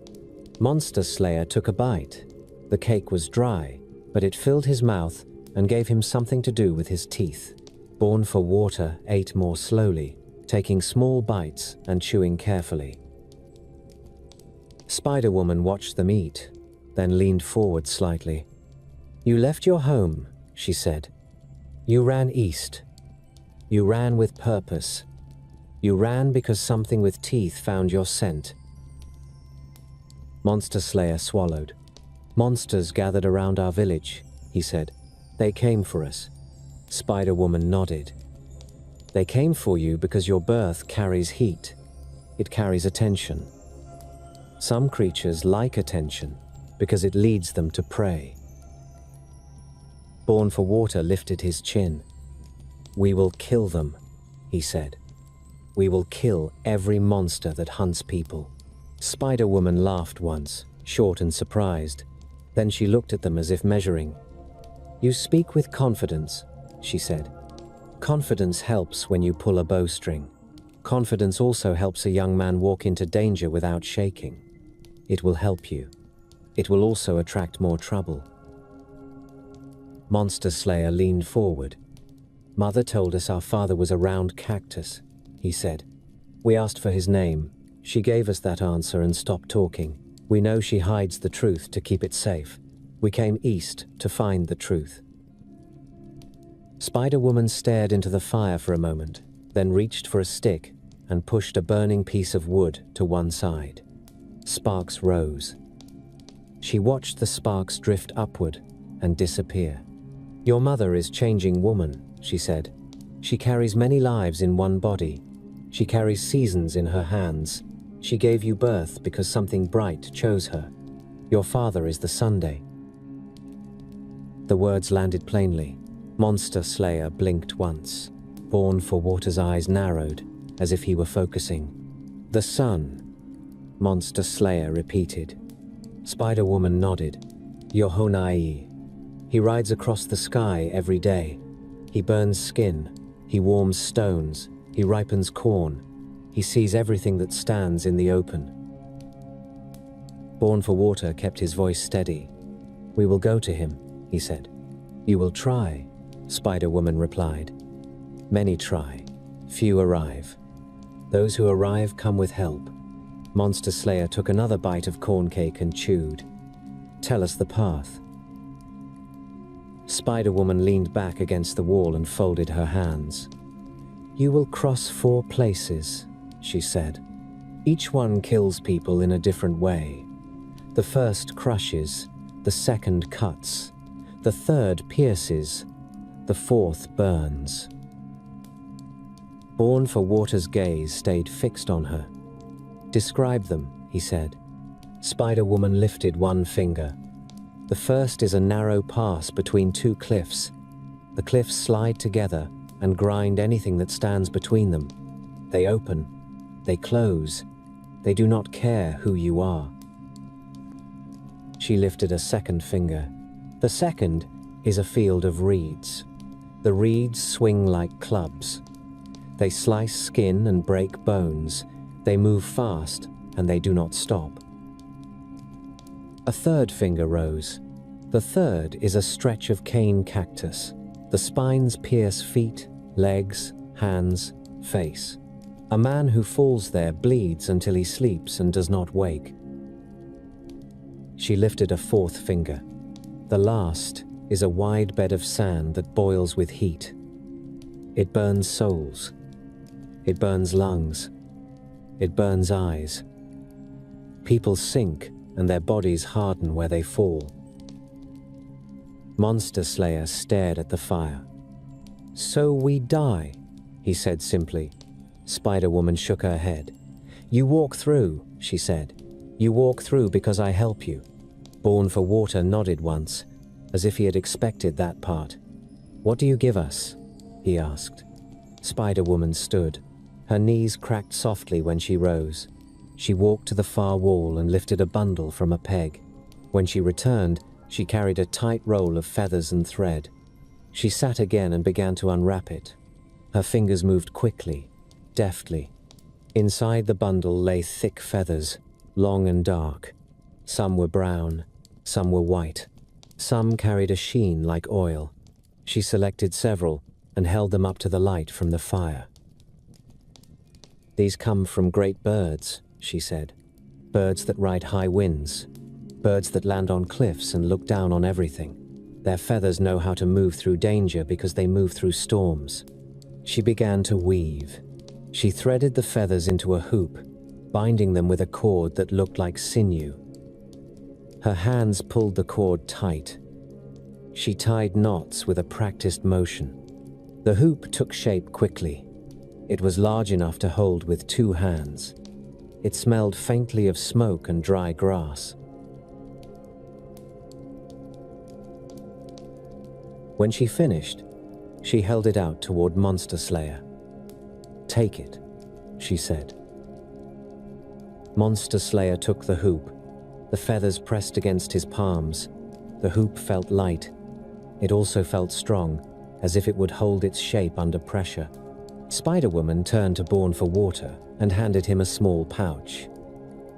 Monster Slayer took a bite. The cake was dry, but it filled his mouth and gave him something to do with his teeth. Born for Water ate more slowly, taking small bites and chewing carefully. Spider Woman watched them eat, then leaned forward slightly. "You left your home," she said. You ran east. You ran with purpose. You ran because something with teeth found your scent. Monster Slayer swallowed. Monsters gathered around our village, he said. They came for us. Spider-Woman nodded. They came for you because your birth carries heat. It carries attention. Some creatures like attention because it leads them to prey. Born for Water lifted his chin. We will kill them, he said. We will kill every monster that hunts people. Spider-Woman laughed once, short and surprised. Then she looked at them as if measuring. You speak with confidence, she said. Confidence helps when you pull a bowstring. Confidence also helps a young man walk into danger without shaking. It will help you. It will also attract more trouble. Monster Slayer leaned forward. Mother told us our father was a round cactus, he said. We asked for his name. She gave us that answer and stopped talking. We know she hides the truth to keep it safe. We came east to find the truth. Spider-Woman stared into the fire for a moment, then reached for a stick and pushed a burning piece of wood to one side. Sparks rose. She watched the sparks drift upward and disappear. Your mother is changing woman, she said. She carries many lives in one body. She carries seasons in her hands. She gave you birth because something bright chose her. Your father is the Sunday. The words landed plainly. Monster Slayer blinked once. Born for Water's eyes narrowed, as if he were focusing. The sun, Monster Slayer repeated. Spider-Woman nodded. Yohonai. He rides across the sky every day. He burns skin. He warms stones. He ripens corn. He sees everything that stands in the open. Born for Water kept his voice steady. We will go to him, he said. You will try, Spider-Woman replied. Many try. Few arrive. Those who arrive come with help. Monster Slayer took another bite of corn cake and chewed. Tell us the path. Spider-Woman leaned back against the wall and folded her hands. You will cross 4 places, she said. Each one kills people in a different way. The first crushes, the second cuts, the third pierces, the fourth burns. Born for Water's gaze stayed fixed on her. Describe them, he said. Spider-Woman lifted one finger. The first is a narrow pass between 2 cliffs. The cliffs slide together and grind anything that stands between them. They open, they close. They do not care who you are. She lifted a second finger. The second is a field of reeds. The reeds swing like clubs. They slice skin and break bones. They move fast and they do not stop. A third finger rose. The third is a stretch of cane cactus. The spines pierce feet, legs, hands, face. A man who falls there bleeds until he sleeps and does not wake. She lifted a fourth finger. The last is a wide bed of sand that boils with heat. It burns souls. It burns lungs. It burns eyes. People sink and their bodies harden where they fall. Monster Slayer stared at the fire. So we die, he said simply. Spider-Woman shook her head. You walk through, she said. You walk through because I help you. Born for Water nodded once, as if he had expected that part. What do you give us? He asked. Spider-Woman stood. Her knees cracked softly when she rose. She walked to the far wall and lifted a bundle from a peg. When she returned, she carried a tight roll of feathers and thread. She sat again and began to unwrap it. Her fingers moved quickly, deftly. Inside the bundle lay thick feathers, long and dark. Some were brown, some were white. Some carried a sheen like oil. She selected several and held them up to the light from the fire. These come from great birds, she said. Birds that ride high winds. Birds that land on cliffs and look down on everything. Their feathers know how to move through danger because they move through storms. She began to weave. She threaded the feathers into a hoop, binding them with a cord that looked like sinew. Her hands pulled the cord tight. She tied knots with a practiced motion. The hoop took shape quickly. It was large enough to hold with 2 hands. It smelled faintly of smoke and dry grass. When she finished, she held it out toward Monster Slayer. "Take it," she said. Monster Slayer took the hoop. The feathers pressed against his palms. The hoop felt light. It also felt strong, as if it would hold its shape under pressure. Spider-Woman turned to Born for Water and handed him a small pouch.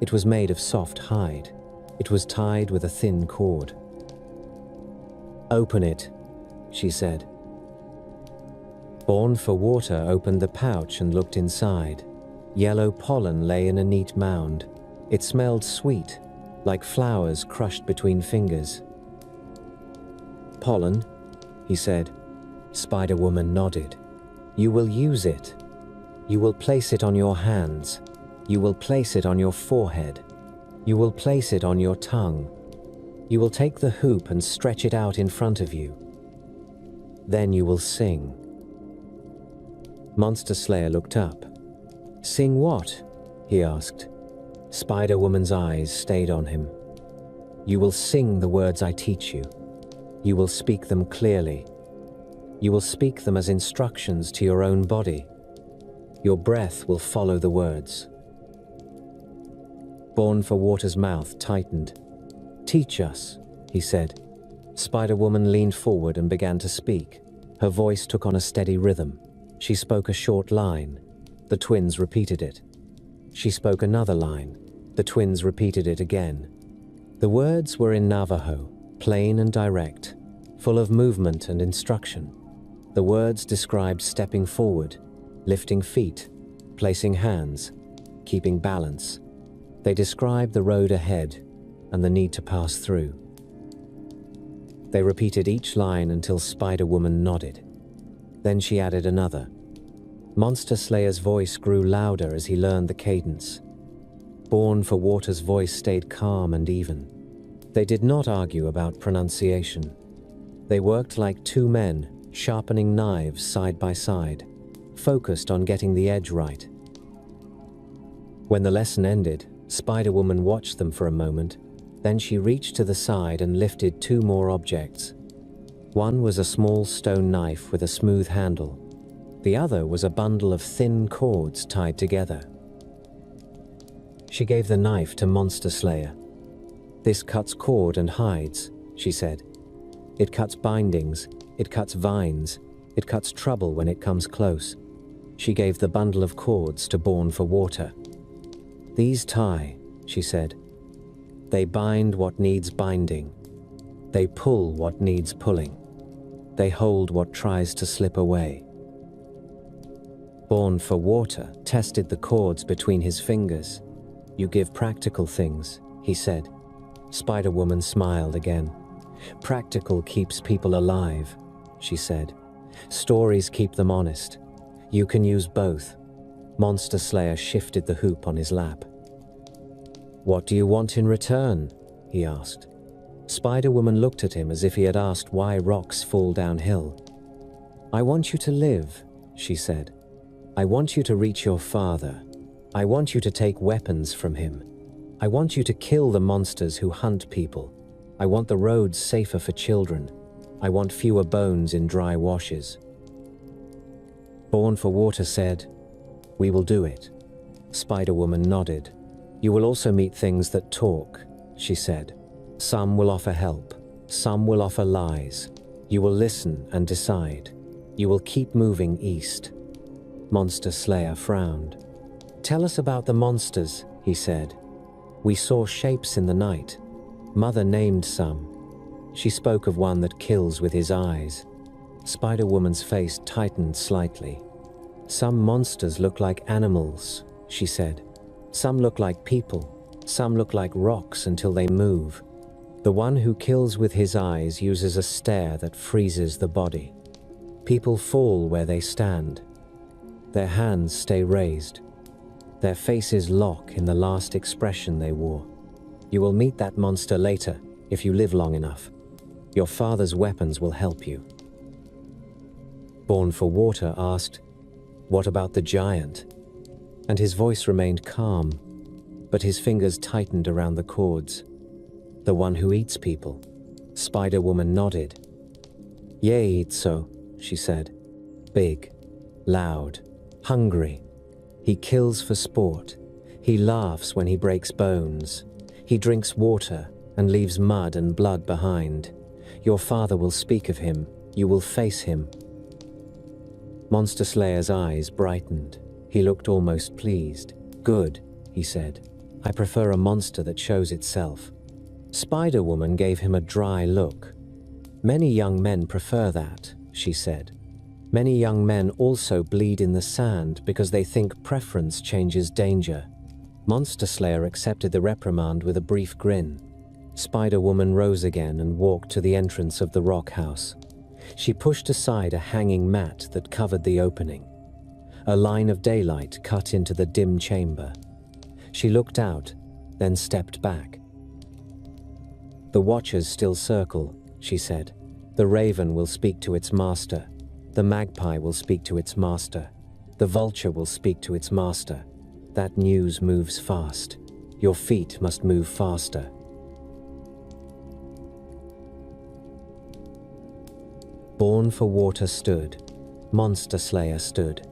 It was made of soft hide. It was tied with a thin cord. "Open it," she said. Born for Water opened the pouch and looked inside. Yellow pollen lay in a neat mound. It smelled sweet, like flowers crushed between fingers. "Pollen," he said. Spider-Woman nodded. "You will use it. You will place it on your hands. You will place it on your forehead. You will place it on your tongue. You will take the hoop and stretch it out in front of you. Then you will sing." Monster Slayer looked up. "Sing what?" he asked. Spider-Woman's eyes stayed on him. "You will sing the words I teach you. You will speak them clearly. You will speak them as instructions to your own body. Your breath will follow the words." Born for Water's mouth tightened. "Teach us," he said. Spider-Woman leaned forward and began to speak. Her voice took on a steady rhythm. She spoke a short line. The twins repeated it. She spoke another line. The twins repeated it again. The words were in Navajo, plain and direct, full of movement and instruction. The words described stepping forward, lifting feet, placing hands, keeping balance. They described the road ahead and the need to pass through. They repeated each line until Spider-Woman nodded. Then she added another. Monster Slayer's voice grew louder as he learned the cadence. Born for Water's voice stayed calm and even. They did not argue about pronunciation. They worked like 2 men, sharpening knives side by side, focused on getting the edge right. When the lesson ended, Spider-Woman watched them for a moment. Then she reached to the side and lifted 2 more objects. One was a small stone knife with a smooth handle. The other was a bundle of thin cords tied together. She gave the knife to Monster Slayer. "This cuts cord and hides," she said. "It cuts bindings, it cuts vines, it cuts trouble when it comes close." She gave the bundle of cords to Born for Water. "These tie," she said. "They bind what needs binding. They pull what needs pulling. They hold what tries to slip away." Born for Water tested the cords between his fingers. "You give practical things," he said. Spider-Woman smiled again. "Practical keeps people alive," she said. "Stories keep them honest. You can use both." Monster Slayer shifted the hoop on his lap. "What do you want in return?" he asked. Spider-Woman looked at him as if he had asked why rocks fall downhill. "I want you to live," she said. "I want you to reach your father. I want you to take weapons from him. I want you to kill the monsters who hunt people. I want the roads safer for children. I want fewer bones in dry washes." Born for Water said, "We will do it." Spider-Woman nodded. "You will also meet things that talk," she said. "Some will offer help. Some will offer lies. You will listen and decide. You will keep moving east." Monster Slayer frowned. "Tell us about the monsters," he said. "We saw shapes in the night. Mother named some. She spoke of one that kills with his eyes." Spider-Woman's face tightened slightly. "Some monsters look like animals," she said. "Some look like people. Some look like rocks until they move. The one who kills with his eyes uses a stare that freezes the body. People fall where they stand. Their hands stay raised. Their faces lock in the last expression they wore. You will meet that monster later, if you live long enough. Your father's weapons will help you. Born for Water asked, "What about the giant?" And his voice remained calm, but his fingers tightened around the cords. "The one who eats people." Spider-Woman nodded. "Ye eat so," she said. "Big, loud, hungry. He kills for sport. He laughs when he breaks bones. He drinks water and leaves mud and blood behind. Your father will speak of him. You will face him." Monster Slayer's eyes brightened. He looked almost pleased. "Good," he said. "I prefer a monster that shows itself." Spider-Woman gave him a dry look. "Many young men prefer that," she said. "Many young men also bleed in the sand because they think preference changes danger." Monster Slayer accepted the reprimand with a brief grin. Spider-Woman rose again and walked to the entrance of the rock house. She pushed aside a hanging mat that covered the opening. A line of daylight cut into the dim chamber. She looked out, then stepped back. "The watchers still circle," she said. "The raven will speak to its master. The magpie will speak to its master. The vulture will speak to its master. That news moves fast. Your feet must move faster." Born for Water stood. Monster Slayer stood.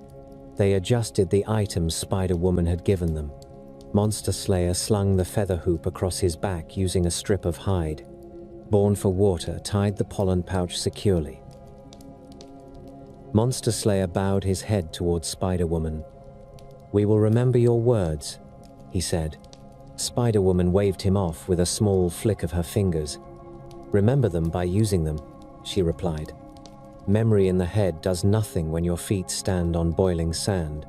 They adjusted the items Spider-Woman had given them. Monster Slayer slung the feather hoop across his back using a strip of hide. Born for Water tied the pollen pouch securely. Monster Slayer bowed his head towards Spider-Woman. "We will remember your words," he said. Spider-Woman waved him off with a small flick of her fingers. "Remember them by using them," she replied. "Memory in the head does nothing when your feet stand on boiling sand."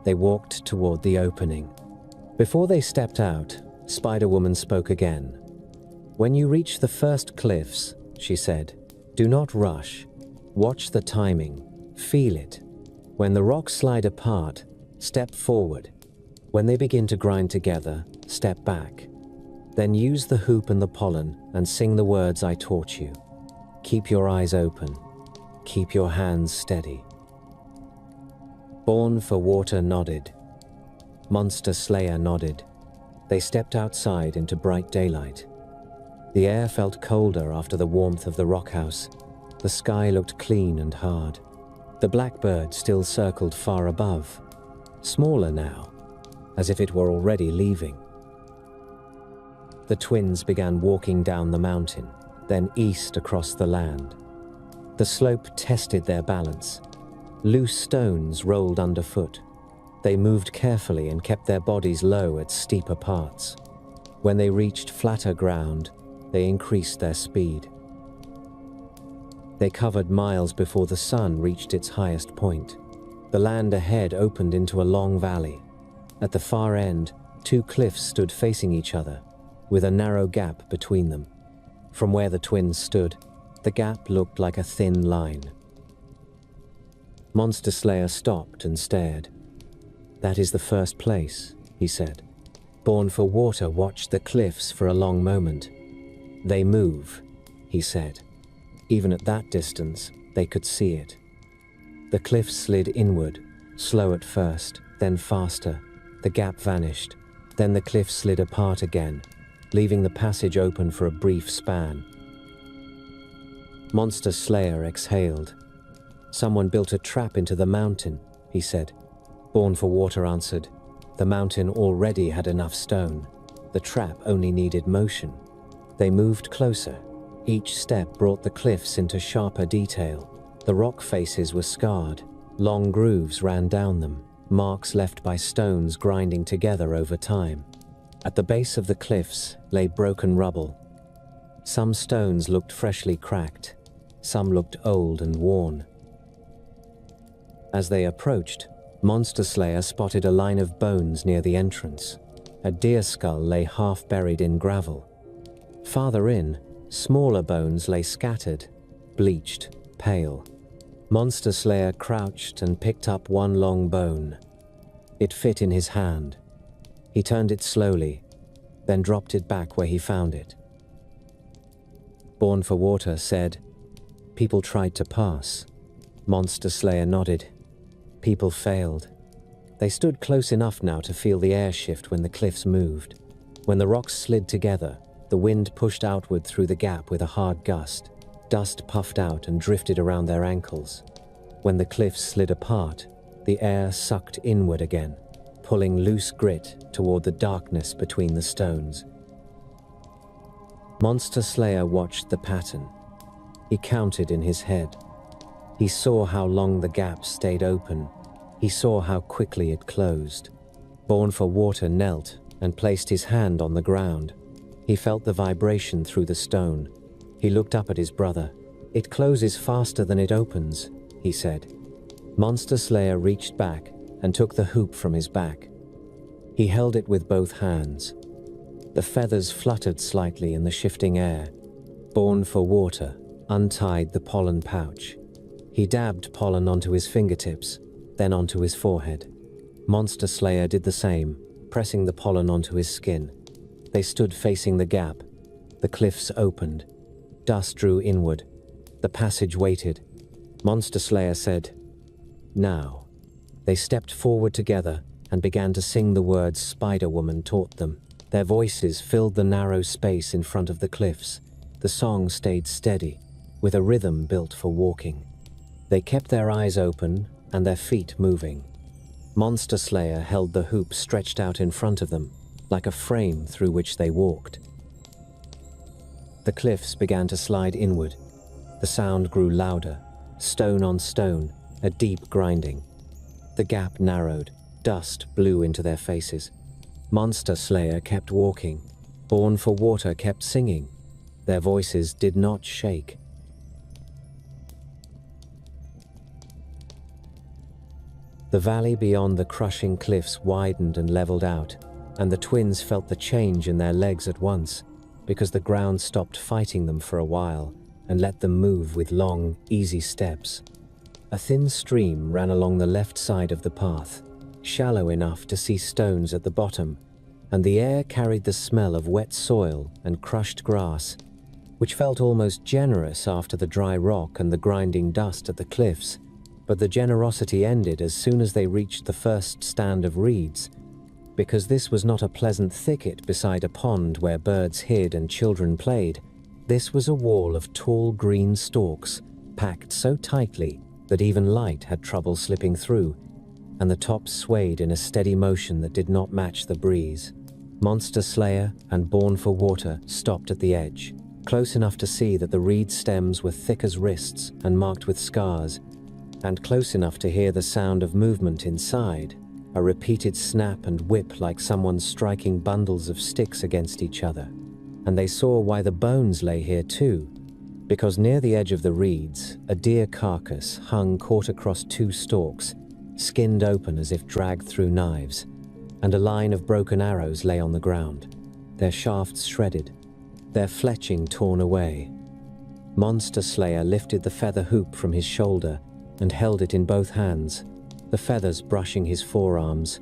They walked toward the opening. Before they stepped out, Spider-Woman spoke again. "When you reach the first cliffs," she said, "do not rush. Watch the timing. Feel it. When the rocks slide apart, step forward. When they begin to grind together, step back. Then use the hoop and the pollen and sing the words I taught you. Keep your eyes open. Keep your hands steady." Born for Water nodded. Monster Slayer nodded. They stepped outside into bright daylight. The air felt colder after the warmth of the rock house. The sky looked clean and hard. The blackbird still circled far above, smaller now, as if it were already leaving. The twins began walking down the mountain, then east across the land. The slope tested their balance. Loose stones rolled underfoot. They moved carefully and kept their bodies low at steeper parts. When they reached flatter ground, they increased their speed. They covered miles before the sun reached its highest point. The land ahead opened into a long valley. At the far end, two cliffs stood facing each other, with a narrow gap between them. From where the twins stood, the gap looked like a thin line. Monster Slayer stopped and stared. "That is the first place," he said. Born for Water watched the cliffs for a long moment. "They move," he said. Even at that distance, they could see it. The cliffs slid inward, slow at first, then faster. The gap vanished. Then the cliffs slid apart again, leaving the passage open for a brief span. Monster Slayer exhaled. "Someone built a trap into the mountain," he said. Born for Water answered. "The mountain already had enough stone. The trap only needed motion." They moved closer. Each step brought the cliffs into sharper detail. The rock faces were scarred. Long grooves ran down them, marks left by stones grinding together over time. At the base of the cliffs lay broken rubble. Some stones looked freshly cracked. Some looked old and worn. As they approached, Monster Slayer spotted a line of bones near the entrance. A deer skull lay half buried in gravel. Farther in, smaller bones lay scattered, bleached, pale. Monster Slayer crouched and picked up one long bone. It fit in his hand. He turned it slowly, then dropped it back where he found it. Born for Water said, "People tried to pass." Monster Slayer nodded. People failed. They stood close enough now to feel the air shift when the cliffs moved. When the rocks slid together, the wind pushed outward through the gap with a hard gust. Dust puffed out and drifted around their ankles. When the cliffs slid apart, the air sucked inward again, pulling loose grit toward the darkness between the stones. Monster Slayer watched the pattern. He counted in his head. He saw how long the gap stayed open. He saw how quickly it closed. Born for Water knelt and placed his hand on the ground. He felt the vibration through the stone. He looked up at his brother. "It closes faster than it opens," he said. Monster Slayer reached back and took the hoop from his back. He held it with both hands. The feathers fluttered slightly in the shifting air. Born for Water untied the pollen pouch. He dabbed pollen onto his fingertips, then onto his forehead. Monster Slayer did the same, pressing the pollen onto his skin. They stood facing the gap. The cliffs opened. Dust drew inward. The passage waited. Monster Slayer said, "Now." They stepped forward together and began to sing the words Spider-Woman taught them. Their voices filled the narrow space in front of the cliffs. The song stayed steady, with a rhythm built for walking. They kept their eyes open and their feet moving. Monster Slayer held the hoop stretched out in front of them, like a frame through which they walked. The cliffs began to slide inward. The sound grew louder, stone on stone, a deep grinding. The gap narrowed, dust blew into their faces. Monster Slayer kept walking. Born for Water kept singing. Their voices did not shake. The valley beyond the crushing cliffs widened and leveled out, and the twins felt the change in their legs at once, because the ground stopped fighting them for a while and let them move with long, easy steps. A thin stream ran along the left side of the path, shallow enough to see stones at the bottom, and the air carried the smell of wet soil and crushed grass, which felt almost generous after the dry rock and the grinding dust at the cliffs. But the generosity ended as soon as they reached the first stand of reeds, because this was not a pleasant thicket beside a pond where birds hid and children played. This was a wall of tall green stalks, packed so tightly that even light had trouble slipping through, and the tops swayed in a steady motion that did not match the breeze. Monster Slayer and Born for Water stopped at the edge, close enough to see that the reed stems were thick as wrists and marked with scars, and close enough to hear the sound of movement inside, a repeated snap and whip like someone striking bundles of sticks against each other. And they saw why the bones lay here too, because near the edge of the reeds, a deer carcass hung caught across two stalks, skinned open as if dragged through knives, and a line of broken arrows lay on the ground, their shafts shredded, their fletching torn away. Monster Slayer lifted the feather hoop from his shoulder and held it in both hands, the feathers brushing his forearms,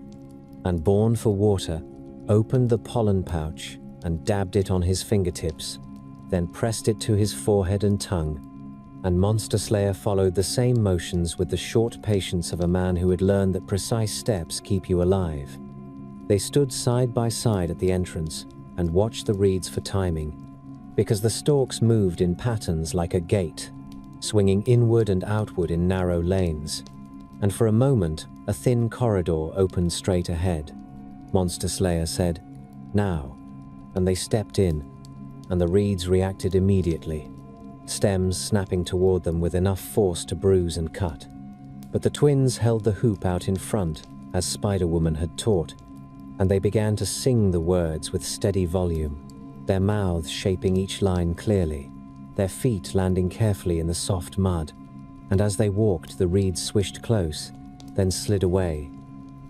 and Born for Water opened the pollen pouch and dabbed it on his fingertips, then pressed it to his forehead and tongue, and Monster Slayer followed the same motions with the short patience of a man who had learned that precise steps keep you alive. They stood side by side at the entrance and watched the reeds for timing, because the stalks moved in patterns like a gate, swinging inward and outward in narrow lanes, and for a moment a thin corridor opened straight ahead. Monster Slayer said, "Now," and they stepped in, and the reeds reacted immediately, stems snapping toward them with enough force to bruise and cut. But the twins held the hoop out in front, as Spider-Woman had taught, and they began to sing the words with steady volume, their mouths shaping each line clearly, their feet landing carefully in the soft mud, and as they walked the reeds swished close, then slid away,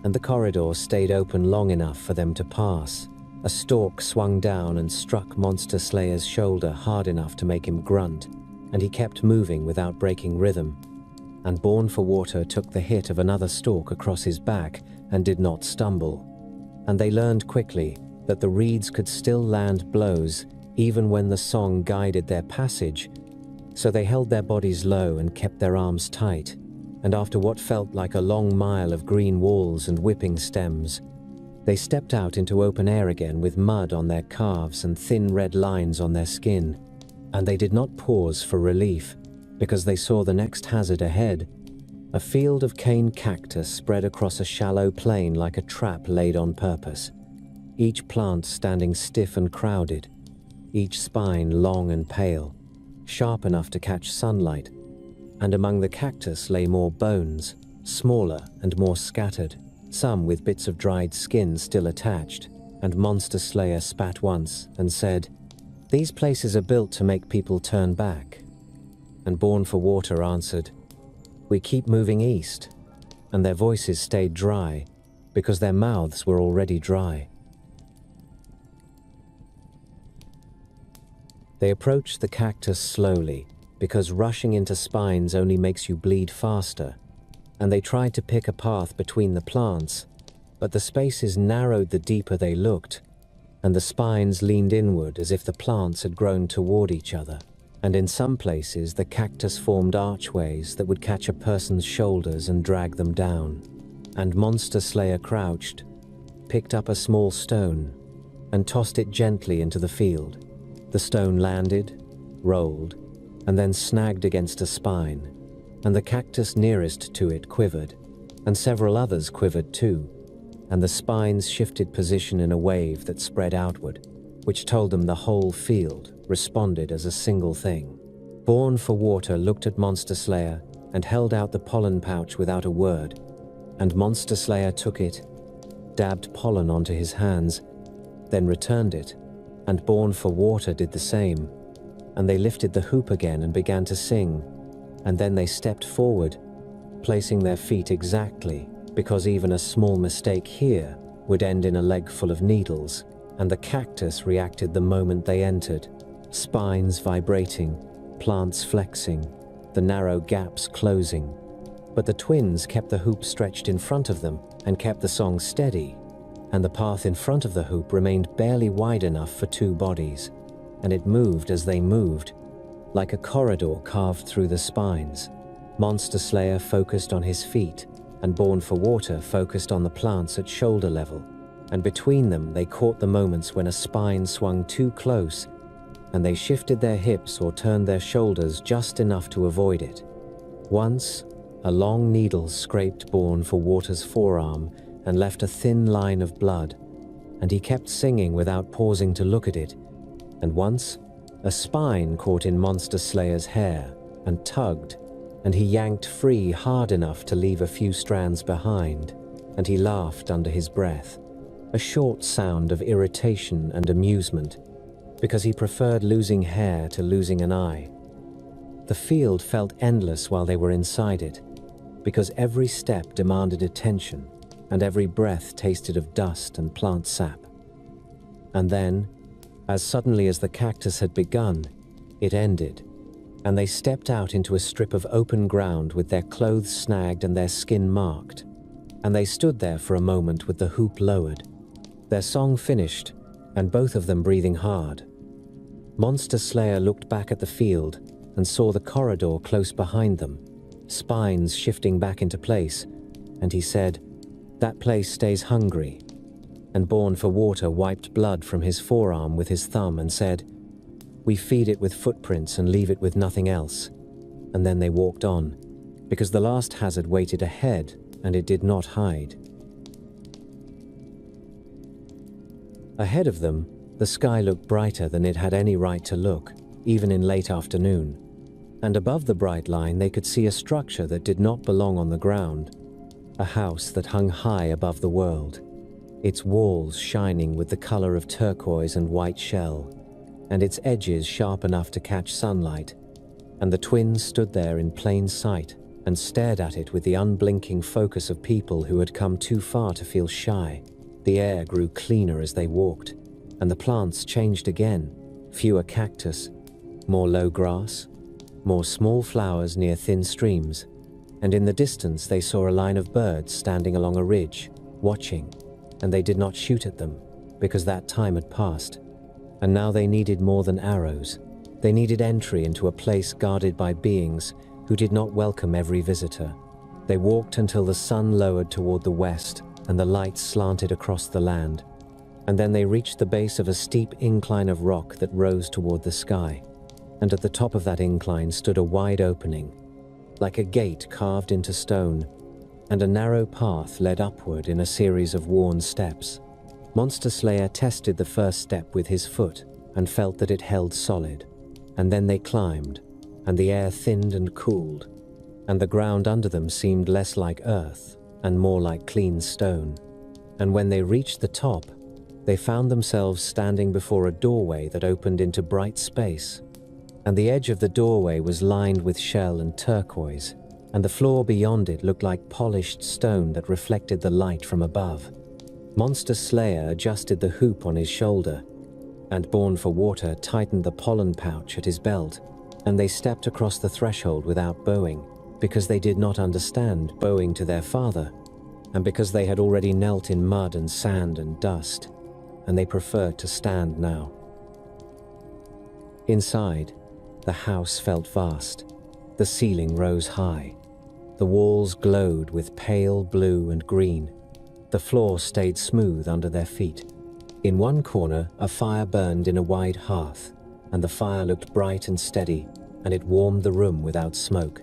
and the corridor stayed open long enough for them to pass, A stalk swung down and struck Monster Slayer's shoulder hard enough to make him grunt, and he kept moving without breaking rhythm. And Born for Water took the hit of another stalk across his back and did not stumble. And they learned quickly that the reeds could still land blows even when the song guided their passage, so they held their bodies low and kept their arms tight, and after what felt like a long mile of green walls and whipping stems, they stepped out into open air again with mud on their calves and thin red lines on their skin, and they did not pause for relief, because they saw the next hazard ahead, a field of cane cactus spread across a shallow plain like a trap laid on purpose, each plant standing stiff and crowded, each spine long and pale, sharp enough to catch sunlight, and among the cactus lay more bones, smaller and more scattered, some with bits of dried skin still attached, and Monster Slayer spat once and said, "These places are built to make people turn back." And Born for Water answered, "We keep moving east," and their voices stayed dry because their mouths were already dry. They approached the cactus slowly, because rushing into spines only makes you bleed faster, and they tried to pick a path between the plants, but the spaces narrowed the deeper they looked, and the spines leaned inward as if the plants had grown toward each other, and in some places the cactus formed archways that would catch a person's shoulders and drag them down. And Monster Slayer crouched, picked up a small stone, and tossed it gently into the field. The stone landed, rolled, and then snagged against a spine, and the cactus nearest to it quivered, and several others quivered too, and the spines shifted position in a wave that spread outward, which told them the whole field responded as a single thing. Born for Water looked at Monster Slayer and held out the pollen pouch without a word, and Monster Slayer took it, dabbed pollen onto his hands, then returned it, and Born for Water did the same, and they lifted the hoop again and began to sing, and then they stepped forward, placing their feet exactly, because even a small mistake here would end in a leg full of needles, and the cactus reacted the moment they entered, spines vibrating, plants flexing, the narrow gaps closing. But the twins kept the hoop stretched in front of them and kept the song steady, and the path in front of the hoop remained barely wide enough for two bodies, and it moved as they moved, like a corridor carved through the spines. Monster Slayer focused on his feet, and Born for Water focused on the plants at shoulder level, and between them they caught the moments when a spine swung too close, and they shifted their hips or turned their shoulders just enough to avoid it. Once, a long needle scraped Born for Water's forearm and left a thin line of blood, and he kept singing without pausing to look at it. And once, a spine caught in Monster Slayer's hair and tugged, and he yanked free hard enough to leave a few strands behind, and he laughed under his breath, a short sound of irritation and amusement, because he preferred losing hair to losing an eye. The field felt endless while they were inside it, because every step demanded attention, and every breath tasted of dust and plant sap. And then, as suddenly as the cactus had begun, it ended, and they stepped out into a strip of open ground with their clothes snagged and their skin marked, and they stood there for a moment with the hoop lowered, their song finished, and both of them breathing hard. Monster Slayer looked back at the field and saw the corridor close behind them, spines shifting back into place, and he said, "That place stays hungry." And Born for Water wiped blood from his forearm with his thumb and said, "We feed it with footprints and leave it with nothing else." And then they walked on, because the last hazard waited ahead and it did not hide. Ahead of them, the sky looked brighter than it had any right to look, even in late afternoon. And above the bright line they could see a structure that did not belong on the ground, a house that hung high above the world, its walls shining with the color of turquoise and white shell, and its edges sharp enough to catch sunlight. And the twins stood there in plain sight and stared at it with the unblinking focus of people who had come too far to feel shy. The air grew cleaner as they walked, and the plants changed again. Fewer cactus, more low grass, more small flowers near thin streams, and in the distance they saw a line of birds standing along a ridge, watching, and they did not shoot at them, because that time had passed. And now they needed more than arrows. They needed entry into a place guarded by beings who did not welcome every visitor. They walked until the sun lowered toward the west and the light slanted across the land. And then they reached the base of a steep incline of rock that rose toward the sky. And at the top of that incline stood a wide opening, like a gate carved into stone, and a narrow path led upward in a series of worn steps. Monster Slayer tested the first step with his foot and felt that it held solid. And then they climbed, and the air thinned and cooled, and the ground under them seemed less like earth and more like clean stone. And when they reached the top, they found themselves standing before a doorway that opened into bright space. And the edge of the doorway was lined with shell and turquoise, and the floor beyond it looked like polished stone that reflected the light from above. Monster Slayer adjusted the hoop on his shoulder, and Born for Water tightened the pollen pouch at his belt, and they stepped across the threshold without bowing, because they did not understand bowing to their father, and because they had already knelt in mud and sand and dust, and they preferred to stand now. Inside, the house felt vast. The ceiling rose high. The walls glowed with pale blue and green. The floor stayed smooth under their feet. In one corner, a fire burned in a wide hearth, and the fire looked bright and steady, and it warmed the room without smoke.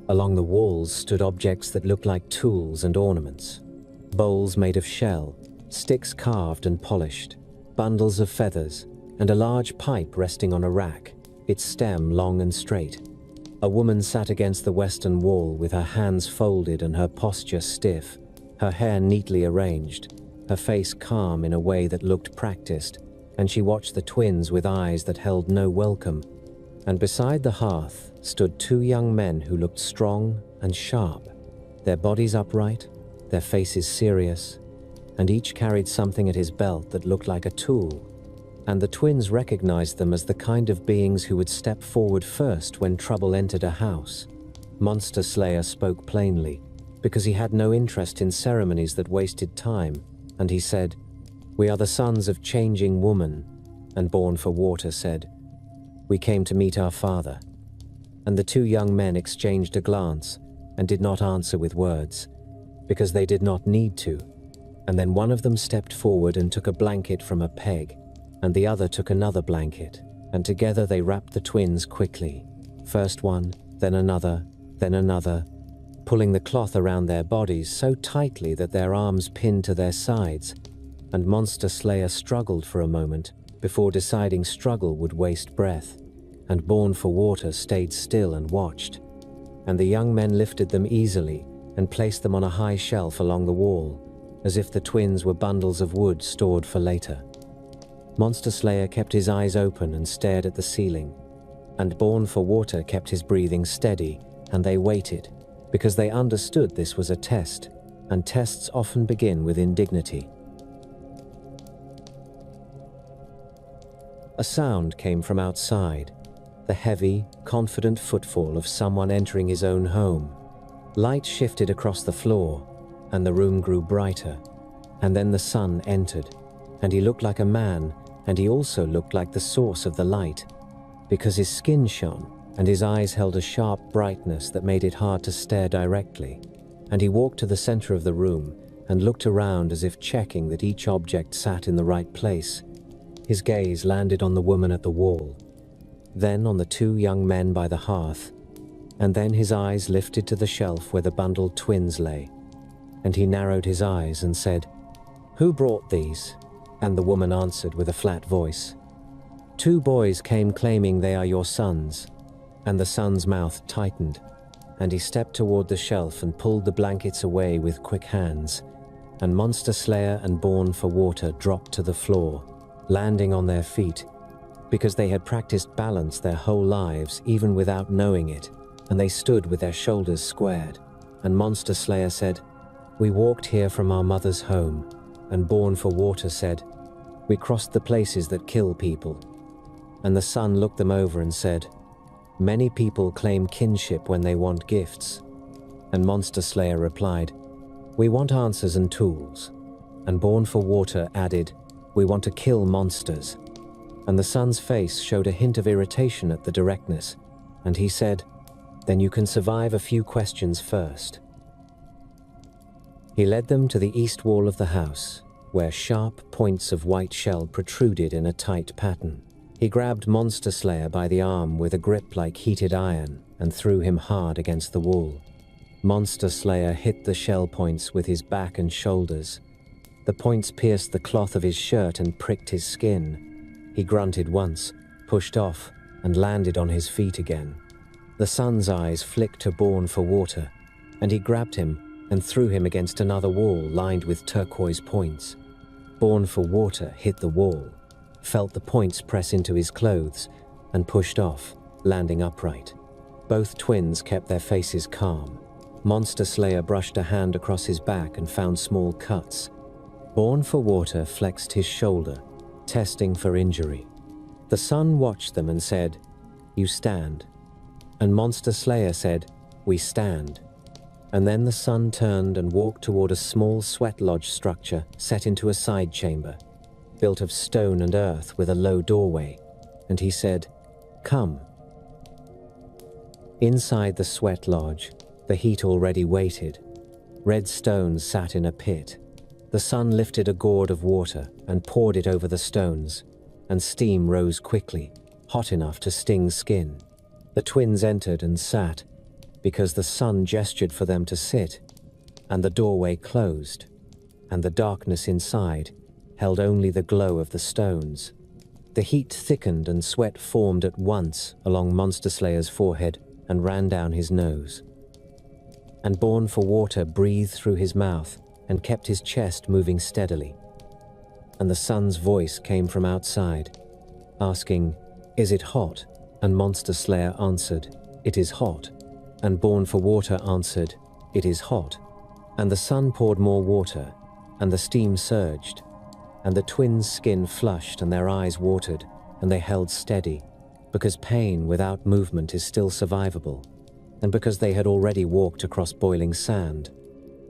Along the walls stood objects that looked like tools and ornaments. Bowls made of shell, sticks carved and polished, bundles of feathers, and a large pipe resting on a rack, its stem long and straight. A woman sat against the western wall with her hands folded and her posture stiff, her hair neatly arranged, her face calm in a way that looked practiced, and she watched the twins with eyes that held no welcome. And beside the hearth stood two young men who looked strong and sharp, their bodies upright, their faces serious, and each carried something at his belt that looked like a tool. And the twins recognized them as the kind of beings who would step forward first when trouble entered a house. Monster Slayer spoke plainly, because he had no interest in ceremonies that wasted time, and he said, "We are the sons of Changing Woman," and Born for Water said, "We came to meet our father." And the two young men exchanged a glance and did not answer with words, because they did not need to. And then one of them stepped forward and took a blanket from a peg, and the other took another blanket, and together they wrapped the twins quickly, first one, then another, pulling the cloth around their bodies so tightly that their arms pinned to their sides, and Monster Slayer struggled for a moment before deciding struggle would waste breath, and Born for Water stayed still and watched. And the young men lifted them easily and placed them on a high shelf along the wall, as if the twins were bundles of wood stored for later. Monster Slayer kept his eyes open and stared at the ceiling, and Born for Water kept his breathing steady, and they waited, because they understood this was a test, and tests often begin with indignity. A sound came from outside, the heavy, confident footfall of someone entering his own home. Light shifted across the floor, and the room grew brighter, and then the sun entered, and he looked like a man, and he also looked like the source of the light, because his skin shone, and his eyes held a sharp brightness that made it hard to stare directly. And he walked to the center of the room and looked around as if checking that each object sat in the right place. His gaze landed on the woman at the wall, then on the two young men by the hearth, and then his eyes lifted to the shelf where the bundled twins lay. And he narrowed his eyes and said, "Who brought these?" And the woman answered with a flat voice, "Two boys came claiming they are your sons." And the son's mouth tightened, and he stepped toward the shelf and pulled the blankets away with quick hands, and Monster Slayer and Born for Water dropped to the floor, landing on their feet, because they had practiced balance their whole lives even without knowing it, and they stood with their shoulders squared. And Monster Slayer said, "We walked here from our mother's home," and Born for Water said, We crossed the places that kill people. And the sun looked them over and said, "Many people claim kinship when they want gifts." And Monster Slayer replied, "We want answers and tools." And Born for Water added, "We want to kill monsters." And the sun's face showed a hint of irritation at the directness, and he said, "Then you can survive a few questions first." He led them to the east wall of the house, where sharp points of white shell protruded in a tight pattern. He grabbed Monster Slayer by the arm with a grip like heated iron and threw him hard against the wall. Monster Slayer hit the shell points with his back and shoulders. The points pierced the cloth of his shirt and pricked his skin. He grunted once, pushed off, and landed on his feet again. The sun's eyes flicked to Born for Water, and he grabbed him and threw him against another wall lined with turquoise points. Born for Water hit the wall, felt the points press into his clothes, and pushed off, landing upright. Both twins kept their faces calm. Monster Slayer brushed a hand across his back and found small cuts. Born for Water flexed his shoulder, testing for injury. The sun watched them and said, "You stand." And Monster Slayer said, "We stand." And then the sun turned and walked toward a small sweat lodge structure set into a side chamber, built of stone and earth with a low doorway, and he said, "Come." Inside the sweat lodge, the heat already waited. Red stones sat in a pit. The sun lifted a gourd of water and poured it over the stones, and steam rose quickly, hot enough to sting skin. The twins entered and sat, because the sun gestured for them to sit, and the doorway closed, and the darkness inside held only the glow of the stones. The heat thickened and sweat formed at once along Monster Slayer's forehead and ran down his nose. And Born for Water breathed through his mouth and kept his chest moving steadily. And the sun's voice came from outside, asking, "Is it hot?" And Monster Slayer answered, "It is hot." And Born for Water answered, "It is hot." And the sun poured more water, and the steam surged, and the twins' skin flushed and their eyes watered, and they held steady, because pain without movement is still survivable, and because they had already walked across boiling sand.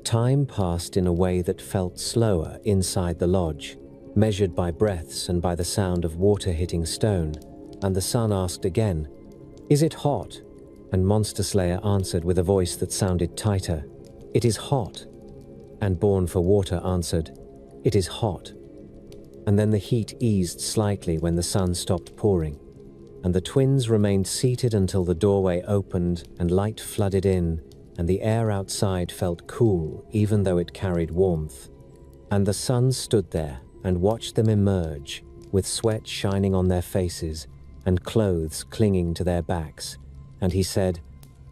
Time passed in a way that felt slower inside the lodge, measured by breaths and by the sound of water hitting stone, and the sun asked again, "Is it hot?" And Monster Slayer answered with a voice that sounded tighter, "It is hot." And Born for Water answered, "It is hot." And then the heat eased slightly when the sun stopped pouring, and the twins remained seated until the doorway opened and light flooded in, and the air outside felt cool even though it carried warmth. And the sun stood there and watched them emerge, with sweat shining on their faces and clothes clinging to their backs. And he said,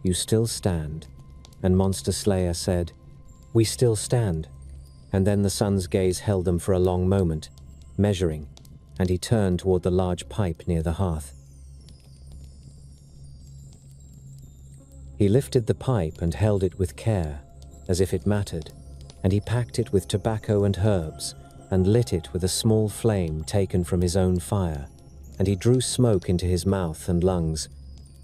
"You still stand." And Monster Slayer said, "We still stand." And then the sun's gaze held them for a long moment, measuring, and he turned toward the large pipe near the hearth. He lifted the pipe and held it with care, as if it mattered, and he packed it with tobacco and herbs, and lit it with a small flame taken from his own fire, and he drew smoke into his mouth and lungs,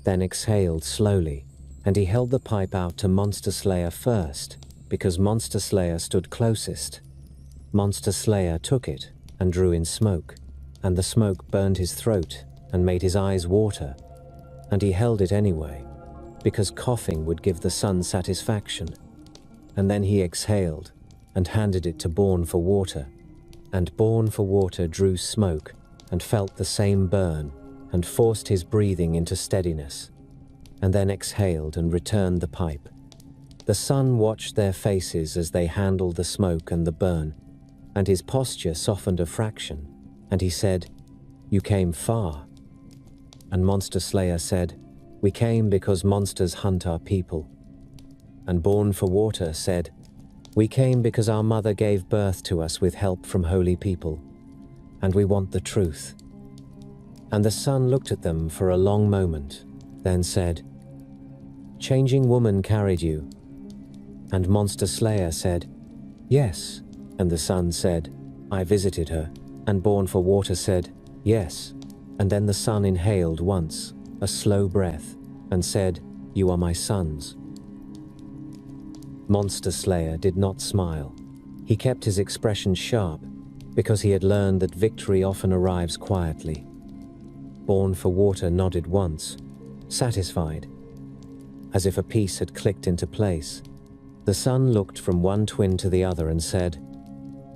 then exhaled slowly, and he held the pipe out to Monster Slayer first, because Monster Slayer stood closest. Monster Slayer took it and drew in smoke, and the smoke burned his throat and made his eyes water, and he held it anyway, because coughing would give the sun satisfaction. And then he exhaled and handed it to Born for Water, and Born for Water drew smoke and felt the same burn and forced his breathing into steadiness, and then exhaled and returned the pipe. The sun watched their faces as they handled the smoke and the burn, and his posture softened a fraction, and he said, "You came far." And Monster Slayer said, "We came because monsters hunt our people." And Born for Water said, "We came because our mother gave birth to us with help from holy people, and we want the truth." And the sun looked at them for a long moment, then said, "Changing Woman carried you." And Monster Slayer said, "Yes." And the sun said, "I visited her, And Born for Water said, "Yes." And then the sun inhaled once, a slow breath, and said, "You are my sons." Monster Slayer did not smile. He kept his expression sharp, because he had learned that victory often arrives quietly. Born for Water nodded once, satisfied, as if a piece had clicked into place. The sun looked from one twin to the other and said,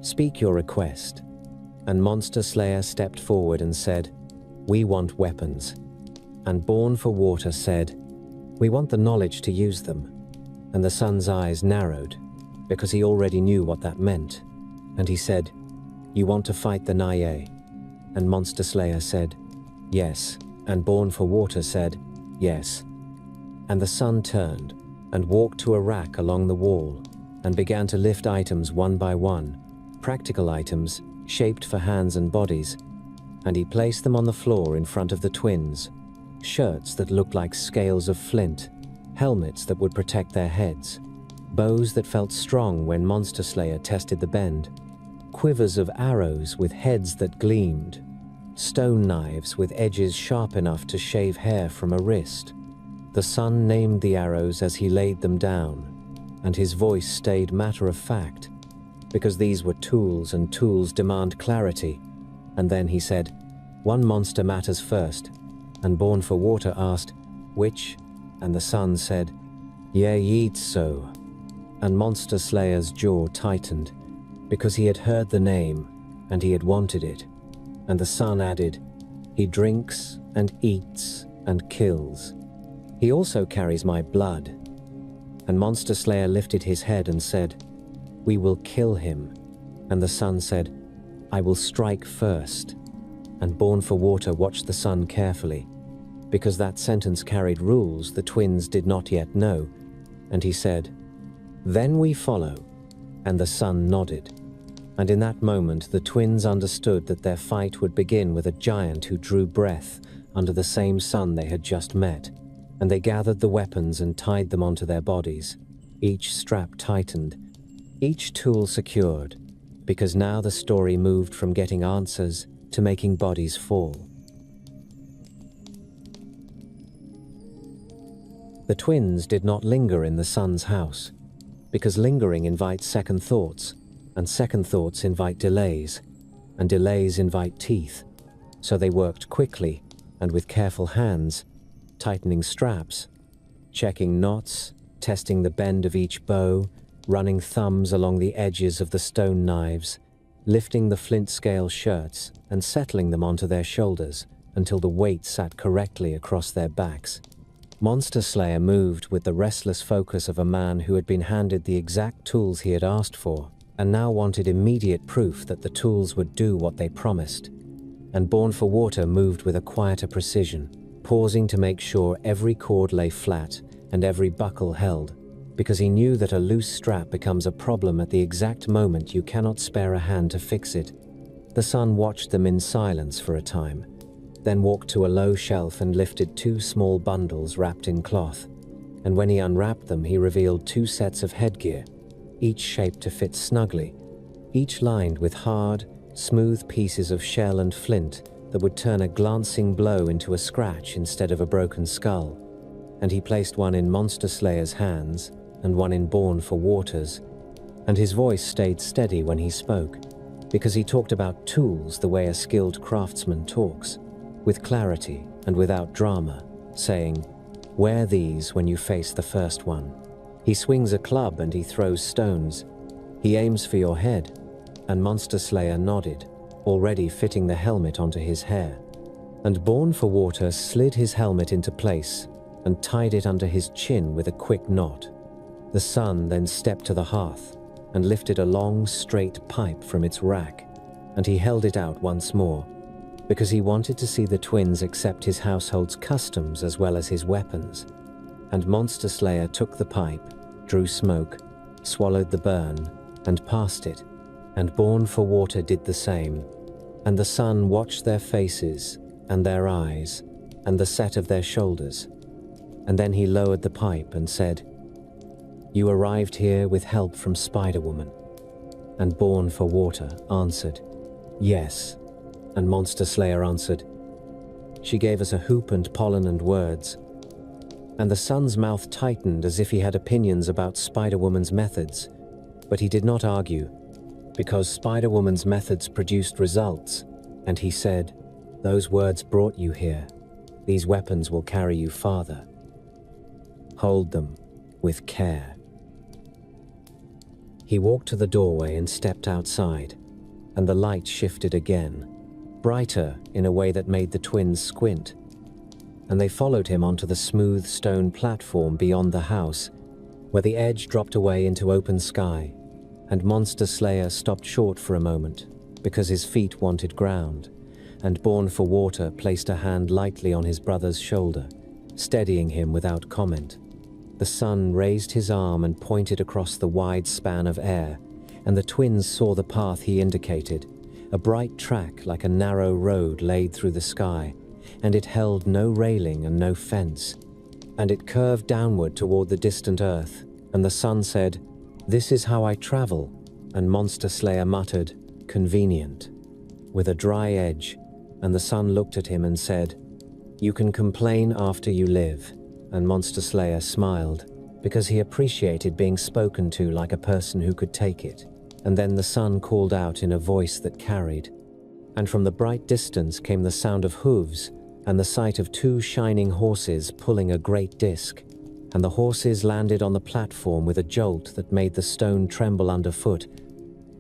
"Speak your request." And Monster Slayer stepped forward and said, "We want weapons." And Born for Water said, "We want the knowledge to use them." And the sun's eyes narrowed, because he already knew what that meant. And he said, "You want to fight the Naye?" And Monster Slayer said, "Yes." And Born for Water said, "Yes." And the sun turned and walked to a rack along the wall and began to lift items one by one, practical items shaped for hands and bodies, and he placed them on the floor in front of the twins. Shirts that looked like scales of flint, helmets that would protect their heads, bows that felt strong when Monster Slayer tested the bend, quivers of arrows with heads that gleamed, stone knives with edges sharp enough to shave hair from a wrist. The sun named the arrows as he laid them down, and his voice stayed matter-of-fact, because these were tools and tools demand clarity. And then he said, "One monster matters first." And Born for Water asked, "Which?" And the sun said, "Ye eat so." And Monster Slayer's jaw tightened, because he had heard the name, and he had wanted it. And the sun added, "He drinks and eats and kills. He also carries my blood." And Monster Slayer lifted his head and said, "We will kill him." And the sun said, "I will strike first." And Born for Water watched the sun carefully, because that sentence carried rules the twins did not yet know, and he said, "Then we follow." And the sun nodded. And in that moment the twins understood that their fight would begin with a giant who drew breath under the same sun they had just met, and they gathered the weapons and tied them onto their bodies, each strap tightened, each tool secured, because now the story moved from getting answers to making bodies fall. The twins did not linger in the sun's house, because lingering invites second thoughts, and second thoughts invite delays, and delays invite teeth. So they worked quickly and with careful hands, tightening straps, checking knots, testing the bend of each bow, running thumbs along the edges of the stone knives, lifting the flint scale shirts and settling them onto their shoulders until the weight sat correctly across their backs. Monster Slayer moved with the restless focus of a man who had been handed the exact tools he had asked for and now wanted immediate proof that the tools would do what they promised. And Born for Water moved with a quieter precision, pausing to make sure every cord lay flat and every buckle held, because he knew that a loose strap becomes a problem at the exact moment you cannot spare a hand to fix it. The sun watched them in silence for a time, then walked to a low shelf and lifted two small bundles wrapped in cloth, and when he unwrapped them he revealed two sets of headgear, each shaped to fit snugly, each lined with hard, smooth pieces of shell and flint that would turn a glancing blow into a scratch instead of a broken skull. And he placed one in Monster Slayer's hands and one in Born for Water's, and his voice stayed steady when he spoke, because he talked about tools the way a skilled craftsman talks, with clarity and without drama, saying, "Wear these when you face the first one. He swings a club and he throws stones. He aims for your head." And Monster Slayer nodded, already fitting the helmet onto his hair. And Born for Water slid his helmet into place and tied it under his chin with a quick knot. The sun then stepped to the hearth and lifted a long, straight pipe from its rack, and he held it out once more, because he wanted to see the twins accept his household's customs as well as his weapons. And Monster Slayer took the pipe, drew smoke, swallowed the burn, and passed it, and Born for Water did the same. And the sun watched their faces, and their eyes, and the set of their shoulders. And then he lowered the pipe and said, "You arrived here with help from Spider-Woman." And Born for Water answered, "Yes, And Monster Slayer answered. She gave us a hoop and pollen and words. And the sun's mouth tightened as if he had opinions about Spider-Woman's methods, but he did not argue, because Spider-Woman's methods produced results, and he said, "Those words brought you here. These weapons will carry you farther. Hold them with care." He walked to the doorway and stepped outside, and the light shifted again, brighter in a way that made the twins squint, and they followed him onto the smooth stone platform beyond the house, where the edge dropped away into open sky, and Monster Slayer stopped short for a moment, because his feet wanted ground, and Born for Water placed a hand lightly on his brother's shoulder, steadying him without comment. The sun raised his arm and pointed across the wide span of air, and the twins saw the path he indicated, a bright track like a narrow road laid through the sky, and it held no railing and no fence, and it curved downward toward the distant earth, and the sun said, "This is how I travel," and Monster Slayer muttered, "Convenient," with a dry edge, and the sun looked at him and said, "You can complain after you live," and Monster Slayer smiled, because he appreciated being spoken to like a person who could take it, and then the sun called out in a voice that carried, and from the bright distance came the sound of hooves, and the sight of two shining horses pulling a great disc, and the horses landed on the platform with a jolt that made the stone tremble underfoot,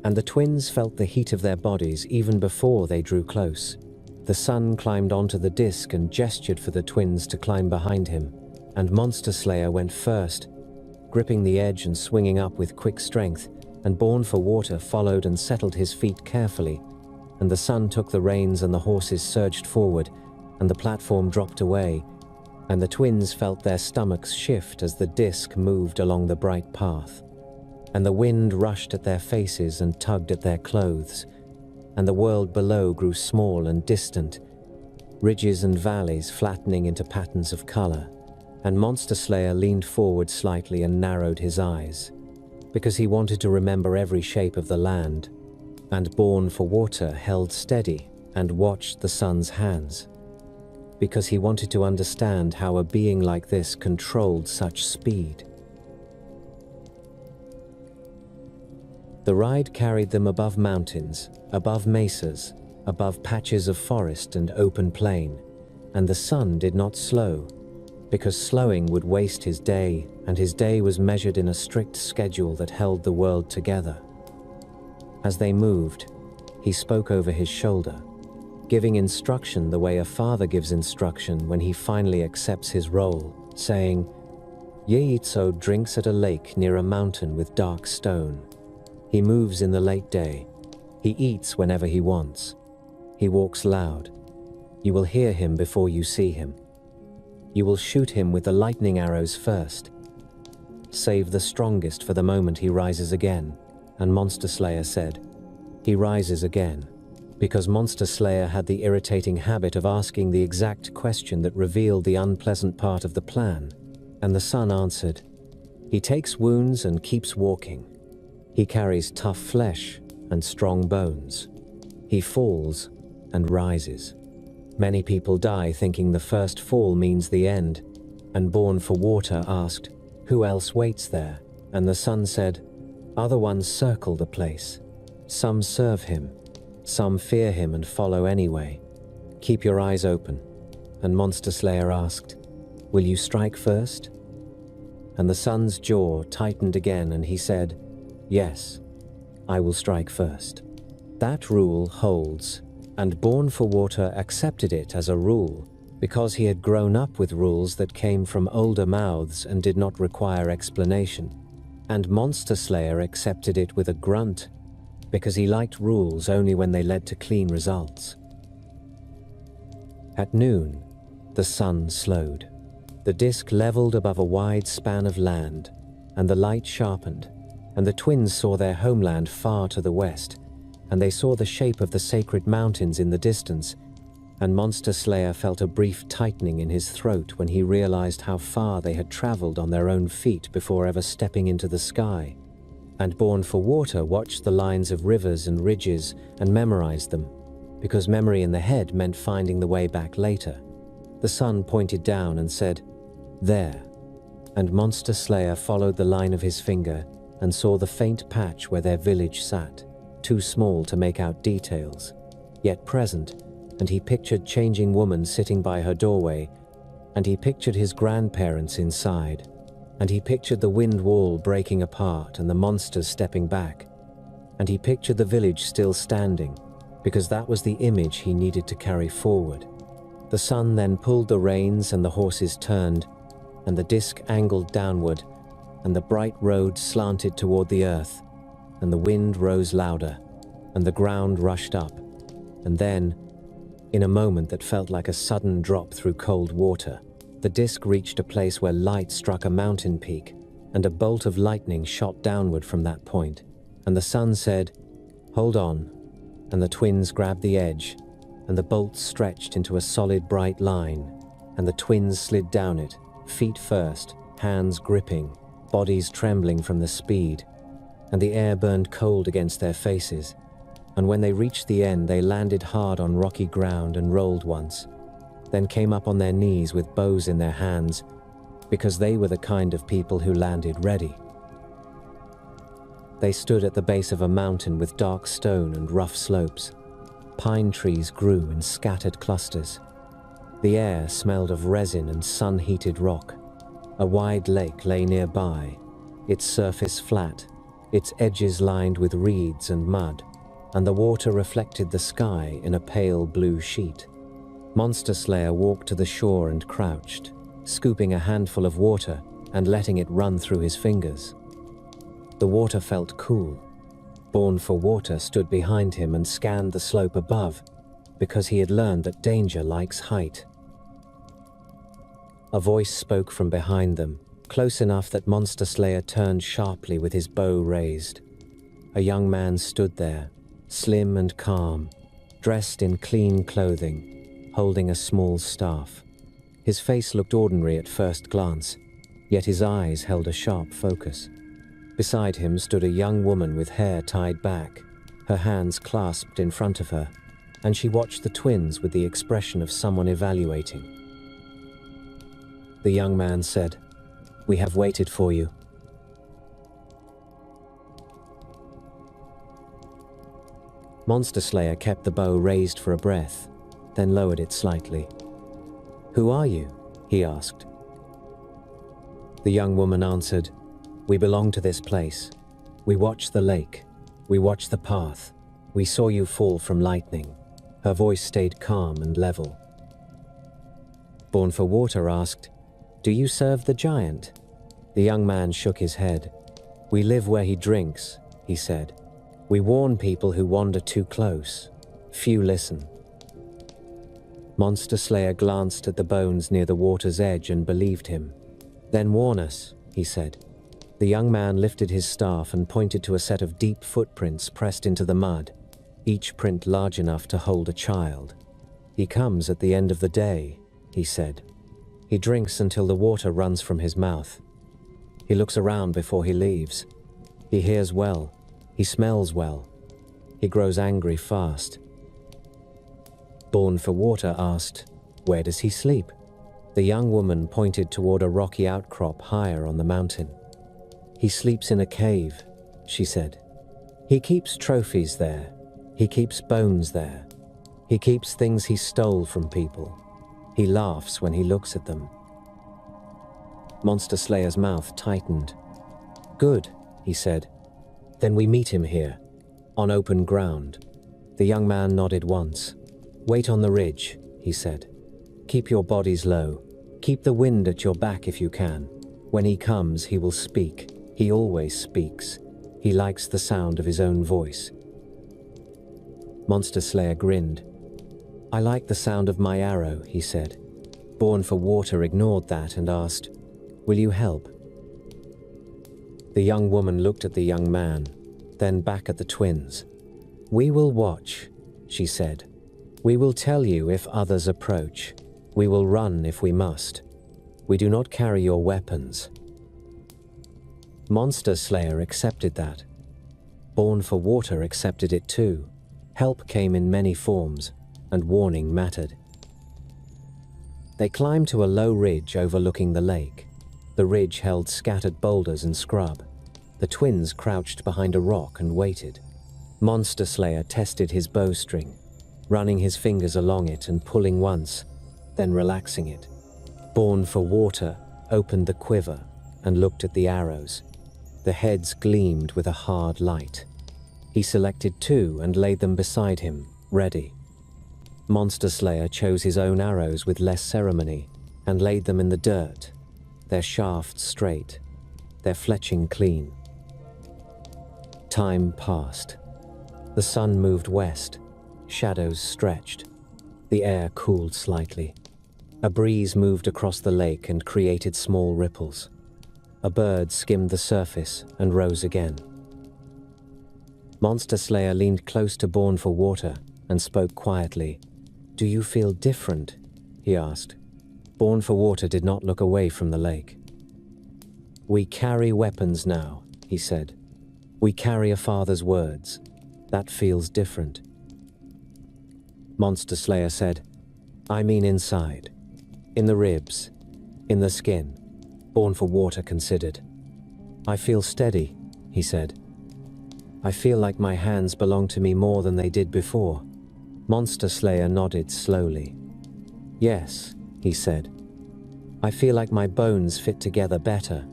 and the twins felt the heat of their bodies even before they drew close. The sun climbed onto the disc and gestured for the twins to climb behind him, and Monster Slayer went first, gripping the edge and swinging up with quick strength, and Born for Water followed and settled his feet carefully, and the sun took the reins and the horses surged forward, and the platform dropped away, and the twins felt their stomachs shift as the disc moved along the bright path, and the wind rushed at their faces and tugged at their clothes, and the world below grew small and distant, ridges and valleys flattening into patterns of color, and Monster Slayer leaned forward slightly and narrowed his eyes, because he wanted to remember every shape of the land, and Born for Water held steady and watched the sun's hands, because he wanted to understand how a being like this controlled such speed. The ride carried them above mountains, above mesas, above patches of forest and open plain, and the sun did not slow, because slowing would waste his day, and his day was measured in a strict schedule that held the world together. As they moved, he spoke over his shoulder, giving instruction the way a father gives instruction when he finally accepts his role, saying, "Yeitso drinks at a lake near a mountain with dark stone. He moves in the late day. He eats whenever he wants. He walks loud. You will hear him before you see him. You will shoot him with the lightning arrows first. Save the strongest for the moment he rises again." And Monster Slayer said, "He rises again," because Monster Slayer had the irritating habit of asking the exact question that revealed the unpleasant part of the plan. And the sun answered, "He takes wounds and keeps walking. He carries tough flesh and strong bones. He falls and rises. Many people die thinking the first fall means the end." And Born for Water asked, "Who else waits there?" And the sun said, "Other ones circle the place. Some serve him. Some fear him and follow anyway. Keep your eyes open." And Monster Slayer asked, "Will you strike first?" And the sun's jaw tightened again and he said, "Yes, I will strike first." That rule holds, and Born for Water accepted it as a rule because he had grown up with rules that came from older mouths and did not require explanation. And Monster Slayer accepted it with a grunt because he liked rules only when they led to clean results. At noon, the sun slowed. The disk leveled above a wide span of land, and the light sharpened, and the twins saw their homeland far to the west, and they saw the shape of the sacred mountains in the distance, and Monster Slayer felt a brief tightening in his throat when he realized how far they had traveled on their own feet before ever stepping into the sky. And Born for Water watched the lines of rivers and ridges and memorized them, because memory in the head meant finding the way back later. The sun pointed down and said, "There," and Monster Slayer followed the line of his finger and saw the faint patch where their village sat, too small to make out details, yet present, and he pictured changing woman sitting by her doorway, and he pictured his grandparents inside, and he pictured the wind wall breaking apart and the monsters stepping back, and he pictured the village still standing, because that was the image he needed to carry forward. The sun then pulled the reins and the horses turned, and the disc angled downward, and the bright road slanted toward the earth, and the wind rose louder, and the ground rushed up, and then, in a moment that felt like a sudden drop through cold water, the disc reached a place where light struck a mountain peak, and a bolt of lightning shot downward from that point, and the sun said, "Hold on," and the twins grabbed the edge, and the bolt stretched into a solid bright line, and the twins slid down it, feet first, hands gripping, bodies trembling from the speed, and the air burned cold against their faces, and when they reached the end they landed hard on rocky ground and rolled once, then came up on their knees with bows in their hands, because they were the kind of people who landed ready. They stood at the base of a mountain with dark stone and rough slopes. Pine trees grew in scattered clusters. The air smelled of resin and sun-heated rock. A wide lake lay nearby, its surface flat, its edges lined with reeds and mud, and the water reflected the sky in a pale blue sheet. Monster Slayer walked to the shore and crouched, scooping a handful of water and letting it run through his fingers. The water felt cool. Born for Water stood behind him and scanned the slope above, because he had learned that danger likes height. A voice spoke from behind them, close enough that Monster Slayer turned sharply with his bow raised. A young man stood there, slim and calm, dressed in clean clothing, holding a small staff. His face looked ordinary at first glance, yet his eyes held a sharp focus. Beside him stood a young woman with hair tied back, her hands clasped in front of her, and she watched the twins with the expression of someone evaluating. The young man said, "We have waited for you." Monster Slayer kept the bow raised for a breath, then lowered it slightly. "Who are you?" he asked. The young woman answered, "We belong to this place. We watch the lake. We watch the path. We saw you fall from lightning." Her voice stayed calm and level. Born for Water asked, "Do you serve the giant?" The young man shook his head. "We live where he drinks," he said. "We warn people who wander too close. Few listen." Monster Slayer glanced at the bones near the water's edge and believed him. "Then warn us," he said. The young man lifted his staff and pointed to a set of deep footprints pressed into the mud, each print large enough to hold a child. "He comes at the end of the day," he said. "He drinks until the water runs from his mouth. He looks around before he leaves. He hears well. He smells well. He grows angry fast." Born for Water asked, "Where does he sleep?" The young woman pointed toward a rocky outcrop higher on the mountain. "He sleeps in a cave," she said. "He keeps trophies there. He keeps bones there. He keeps things he stole from people. He laughs when he looks at them." Monster Slayer's mouth tightened. "Good," he said. "Then we meet him here, on open ground." The young man nodded once. "Wait on the ridge," he said. "Keep your bodies low. Keep the wind at your back if you can. When he comes, he will speak. He always speaks. He likes the sound of his own voice." Monster Slayer grinned. "I like the sound of my arrow," he said. Born for Water ignored that and asked, "Will you help?" The young woman looked at the young man, then back at the twins. "We will watch," she said. "We will tell you if others approach. We will run if we must. We do not carry your weapons." Monster Slayer accepted that. Born for Water accepted it too. Help came in many forms, and warning mattered. They climbed to a low ridge overlooking the lake. The ridge held scattered boulders and scrub. The twins crouched behind a rock and waited. Monster Slayer tested his bowstring, running his fingers along it and pulling once, then relaxing it. Born for Water opened the quiver and looked at the arrows. The heads gleamed with a hard light. He selected 2 and laid them beside him, ready. Monster Slayer chose his own arrows with less ceremony and laid them in the dirt, their shafts straight, their fletching clean. Time passed. The sun moved west, shadows stretched. The air cooled slightly. A breeze moved across the lake and created small ripples. A bird skimmed the surface and rose again. Monster Slayer leaned close to Born for Water and spoke quietly. "Do you feel different?" he asked. Born for Water did not look away from the lake. "We carry weapons now," he said. "We carry a father's words. That feels different." Monster Slayer said, "I mean inside. In the ribs. In the skin." Born for Water considered. "I feel steady," he said. "I feel like my hands belong to me more than they did before." Monster Slayer nodded slowly. "Yes," he said. "I feel like my bones fit together better.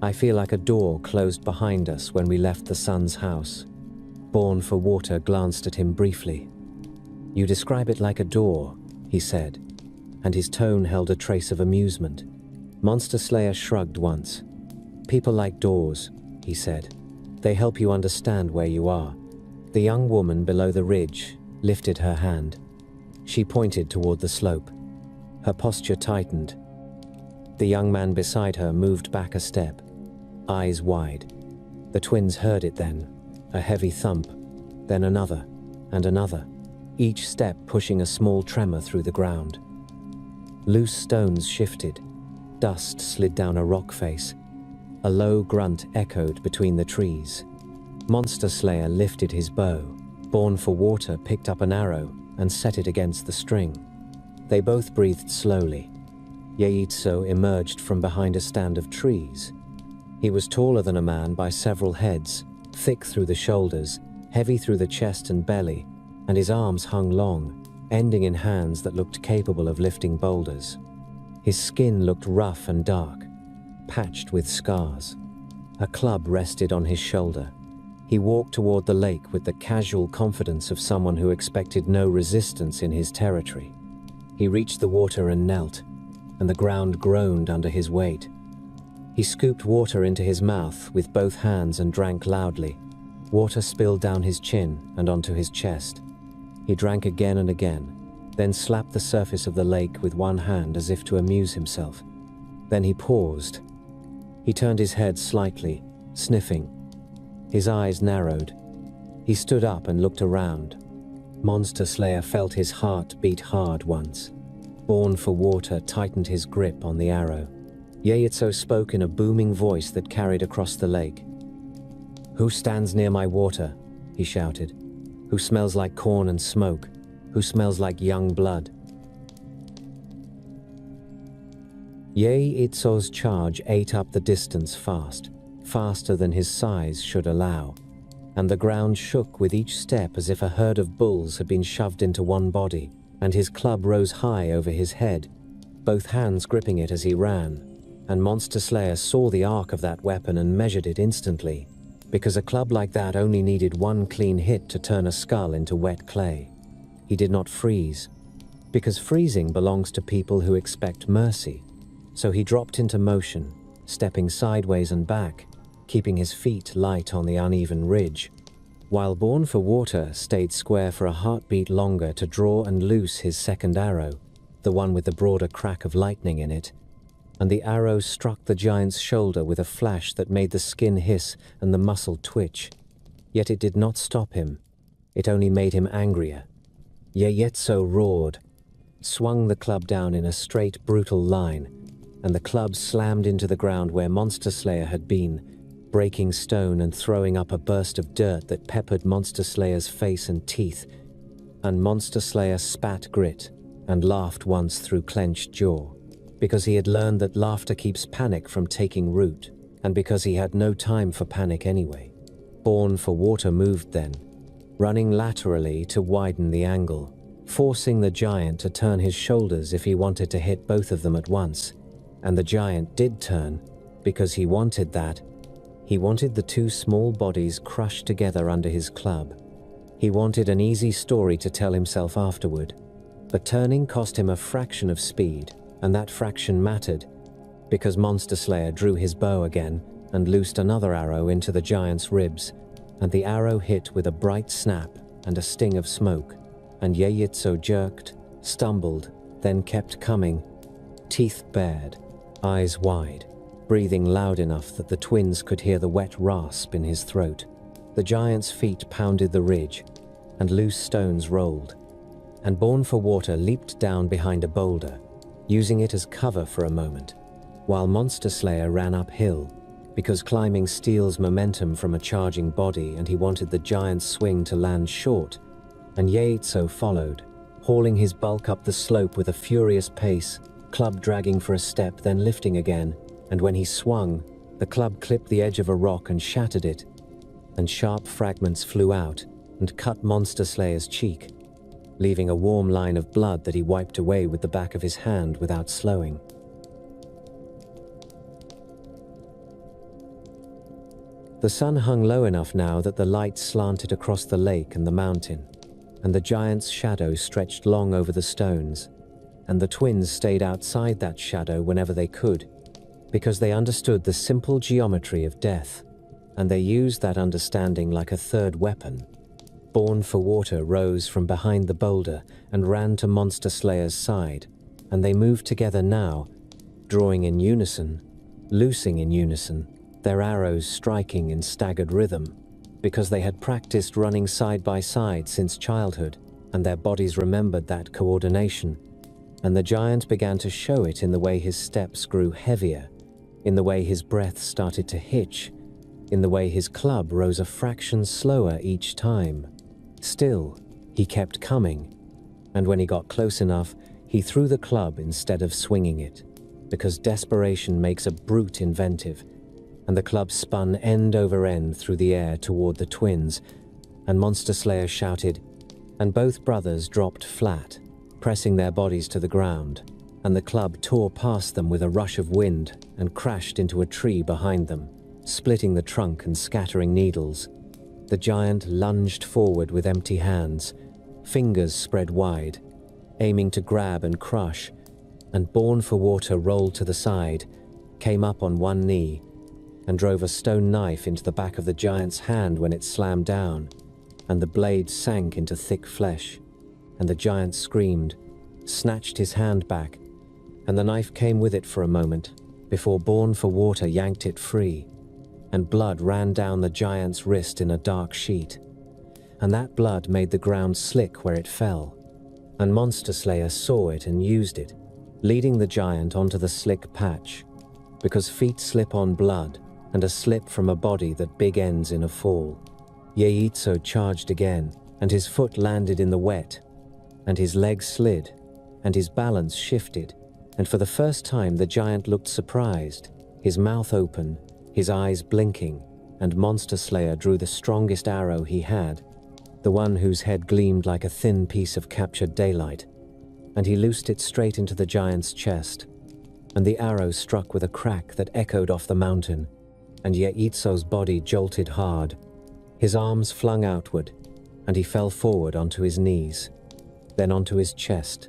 I feel like a door closed behind us when we left the sun's house." Born for Water glanced at him briefly. "You describe it like a door," he said, and his tone held a trace of amusement. Monster Slayer shrugged once. "People like doors," he said. "They help you understand where you are." The young woman below the ridge lifted her hand. She pointed toward the slope. Her posture tightened. The young man beside her moved back a step, eyes wide. The twins heard it then, a heavy thump, then another, and another, each step pushing a small tremor through the ground. Loose stones shifted. Dust slid down a rock face. A low grunt echoed between the trees. Monster Slayer lifted his bow. Born for Water picked up an arrow and set it against the string. They both breathed slowly. Yeitso emerged from behind a stand of trees. He was taller than a man by several heads, thick through the shoulders, heavy through the chest and belly, and his arms hung long, ending in hands that looked capable of lifting boulders. His skin looked rough and dark, patched with scars. A club rested on his shoulder. He walked toward the lake with the casual confidence of someone who expected no resistance in his territory. He reached the water and knelt, and the ground groaned under his weight. He scooped water into his mouth with both hands and drank loudly. Water spilled down his chin and onto his chest. He drank again and again, then slapped the surface of the lake with one hand as if to amuse himself. Then he paused. He turned his head slightly, sniffing. His eyes narrowed. He stood up and looked around. Monster Slayer felt his heart beat hard once. Born for Water tightened his grip on the arrow. Yeitso spoke in a booming voice that carried across the lake. "Who stands near my water?" he shouted. "Who smells like corn and smoke? Who smells like young blood?" Yeitso's charge ate up the distance fast, faster than his size should allow, and the ground shook with each step as if a herd of bulls had been shoved into one body, and his club rose high over his head, both hands gripping it as he ran. And Monster Slayer saw the arc of that weapon and measured it instantly, because a club like that only needed one clean hit to turn a skull into wet clay. He did not freeze, because freezing belongs to people who expect mercy. So he dropped into motion, stepping sideways and back, keeping his feet light on the uneven ridge, while Born for Water stayed square for a heartbeat longer to draw and loose his second arrow, the one with the broader crack of lightning in it. And the arrow struck the giant's shoulder with a flash that made the skin hiss and the muscle twitch. Yet it did not stop him. It only made him angrier. Yeitso roared, swung the club down in a straight, brutal line, and the club slammed into the ground where Monster Slayer had been, breaking stone and throwing up a burst of dirt that peppered Monster Slayer's face and teeth, and Monster Slayer spat grit and laughed once through clenched jaw, because he had learned that laughter keeps panic from taking root, and because he had no time for panic anyway. Born for Water moved then, running laterally to widen the angle, forcing the giant to turn his shoulders if he wanted to hit both of them at once. And the giant did turn, because he wanted that. He wanted the two small bodies crushed together under his club. He wanted an easy story to tell himself afterward. But turning cost him a fraction of speed, and that fraction mattered, because Monster Slayer drew his bow again and loosed another arrow into the giant's ribs, and the arrow hit with a bright snap and a sting of smoke, and Yeitso jerked, stumbled, then kept coming, teeth bared, eyes wide, breathing loud enough that the twins could hear the wet rasp in his throat. The giant's feet pounded the ridge, and loose stones rolled, and Born for Water leaped down behind a boulder, using it as cover for a moment, while Monster Slayer ran uphill, because climbing steals momentum from a charging body and he wanted the giant's swing to land short, and Yeitso followed, hauling his bulk up the slope with a furious pace, club dragging for a step then lifting again, and when he swung, the club clipped the edge of a rock and shattered it, and sharp fragments flew out and cut Monster Slayer's cheek, leaving a warm line of blood that he wiped away with the back of his hand without slowing. The sun hung low enough now that the light slanted across the lake and the mountain, and the giant's shadow stretched long over the stones, and the twins stayed outside that shadow whenever they could, because they understood the simple geometry of death, and they used that understanding like a third weapon. Born for Water rose from behind the boulder and ran to Monster Slayer's side, and they moved together now, drawing in unison, loosing in unison, their arrows striking in staggered rhythm, because they had practiced running side by side since childhood, and their bodies remembered that coordination, and the giant began to show it in the way his steps grew heavier, in the way his breath started to hitch, in the way his club rose a fraction slower each time. Still, he kept coming, and when he got close enough, he threw the club instead of swinging it, because desperation makes a brute inventive, and the club spun end over end through the air toward the twins, and Monster Slayer shouted, and both brothers dropped flat, pressing their bodies to the ground, and the club tore past them with a rush of wind and crashed into a tree behind them, splitting the trunk and scattering needles. The giant lunged forward with empty hands, fingers spread wide, aiming to grab and crush, and Born for Water rolled to the side, came up on one knee, and drove a stone knife into the back of the giant's hand when it slammed down, and the blade sank into thick flesh, and the giant screamed, snatched his hand back, and the knife came with it for a moment, before Born for Water yanked it free, and blood ran down the giant's wrist in a dark sheet, and that blood made the ground slick where it fell, and Monster Slayer saw it and used it, leading the giant onto the slick patch, because feet slip on blood, and a slip from a body that big ends in a fall. Yeitso charged again, and his foot landed in the wet, and his leg slid, and his balance shifted, and for the first time the giant looked surprised, his mouth open, his eyes blinking, and Monster Slayer drew the strongest arrow he had, the one whose head gleamed like a thin piece of captured daylight, and he loosed it straight into the giant's chest, and the arrow struck with a crack that echoed off the mountain, and Yeitso's body jolted hard, his arms flung outward, and he fell forward onto his knees, then onto his chest,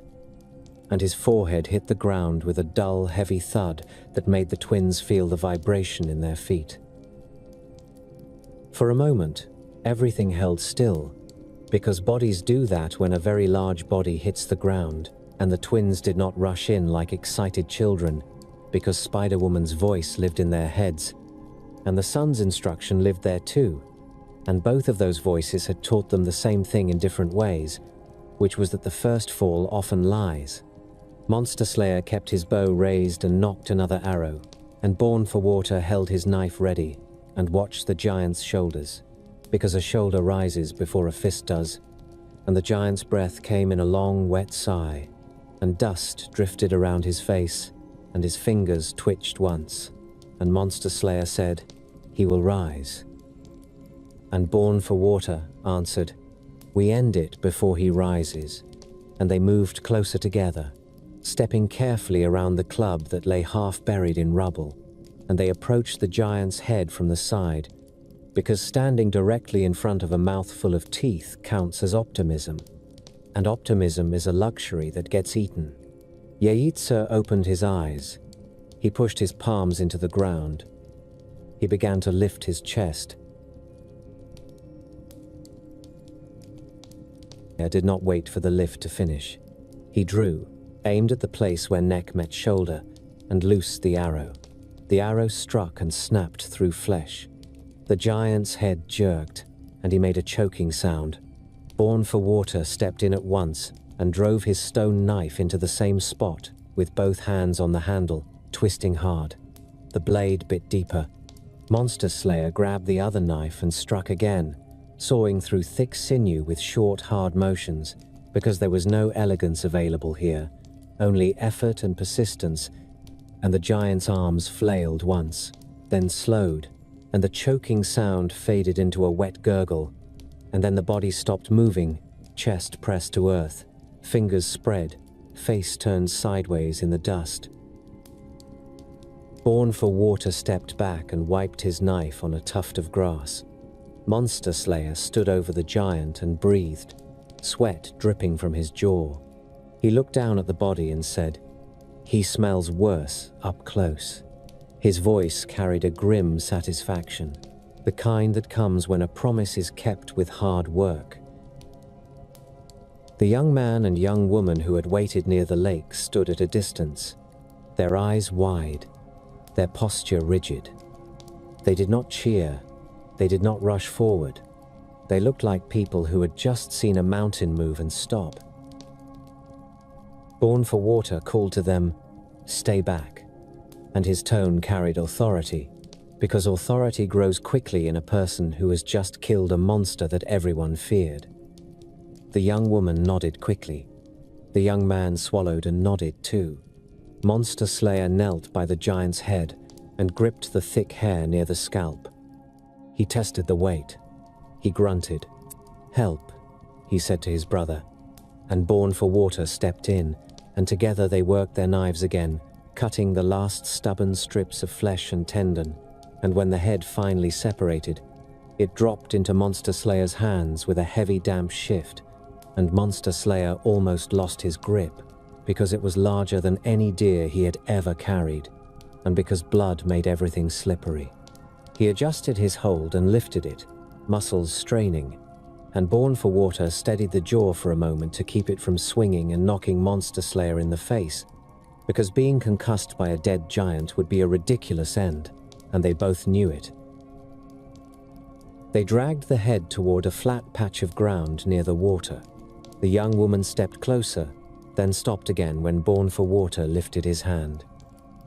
and his forehead hit the ground with a dull, heavy thud that made the twins feel the vibration in their feet. For a moment, everything held still, because bodies do that when a very large body hits the ground, and the twins did not rush in like excited children, because Spider-Woman's voice lived in their heads, and the sun's instruction lived there too, and both of those voices had taught them the same thing in different ways, which was that the first fall often lies. Monster Slayer kept his bow raised and nocked another arrow, and Born for Water held his knife ready, and watched the giant's shoulders, because a shoulder rises before a fist does, and the giant's breath came in a long, wet sigh, and dust drifted around his face, and his fingers twitched once, and Monster Slayer said, "He will rise." And Born for Water answered, "We end it before he rises." And they moved closer together, stepping carefully around the club that lay half buried in rubble, and they approached the giant's head from the side, because standing directly in front of a mouthful of teeth counts as optimism, and optimism is a luxury that gets eaten. Yeitsa opened his eyes. He pushed his palms into the ground. He began to lift his chest. He did not wait for the lift to finish. He drew, aimed at the place where neck met shoulder, and loosed the arrow. The arrow struck and snapped through flesh. The giant's head jerked, and he made a choking sound. Born for Water stepped in at once and drove his stone knife into the same spot, with both hands on the handle, twisting hard. The blade bit deeper. Monster Slayer grabbed the other knife and struck again, sawing through thick sinew with short, hard motions, because there was no elegance available here, only effort and persistence, and the giant's arms flailed once, then slowed, and the choking sound faded into a wet gurgle, and then the body stopped moving, chest pressed to earth, fingers spread, face turned sideways in the dust. Born for Water stepped back and wiped his knife on a tuft of grass. Monster Slayer stood over the giant and breathed, sweat dripping from his jaw. He looked down at the body and said, "He smells worse up close." His voice carried a grim satisfaction, the kind that comes when a promise is kept with hard work. The young man and young woman who had waited near the lake stood at a distance, their eyes wide, their posture rigid. They did not cheer. They did not rush forward. They looked like people who had just seen a mountain move and stop. Born for Water called to them, "Stay back," and his tone carried authority, because authority grows quickly in a person who has just killed a monster that everyone feared. The young woman nodded quickly. The young man swallowed and nodded too. Monster Slayer knelt by the giant's head and gripped the thick hair near the scalp. He tested the weight. He grunted. "Help," he said to his brother, and Born for Water stepped in, and together they worked their knives again, cutting the last stubborn strips of flesh and tendon, and when the head finally separated, it dropped into Monster Slayer's hands with a heavy damp shift, and Monster Slayer almost lost his grip, because it was larger than any deer he had ever carried, and because blood made everything slippery. He adjusted his hold and lifted it, muscles straining, and Born for Water steadied the jaw for a moment to keep it from swinging and knocking Monster Slayer in the face, because being concussed by a dead giant would be a ridiculous end, and they both knew it. They dragged the head toward a flat patch of ground near the water. The young woman stepped closer, then stopped again when Born for Water lifted his hand.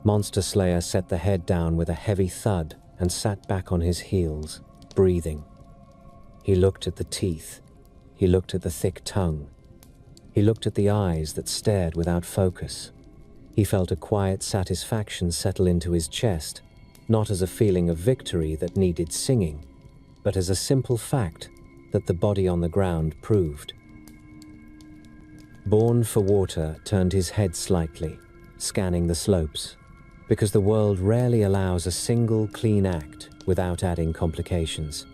Monster Slayer set the head down with a heavy thud and sat back on his heels, breathing. He looked at the teeth. He looked at the thick tongue. He looked at the eyes that stared without focus. He felt a quiet satisfaction settle into his chest, not as a feeling of victory that needed singing, but as a simple fact that the body on the ground proved. Born for Water turned his head slightly, scanning the slopes, because the world rarely allows a single clean act without adding complications.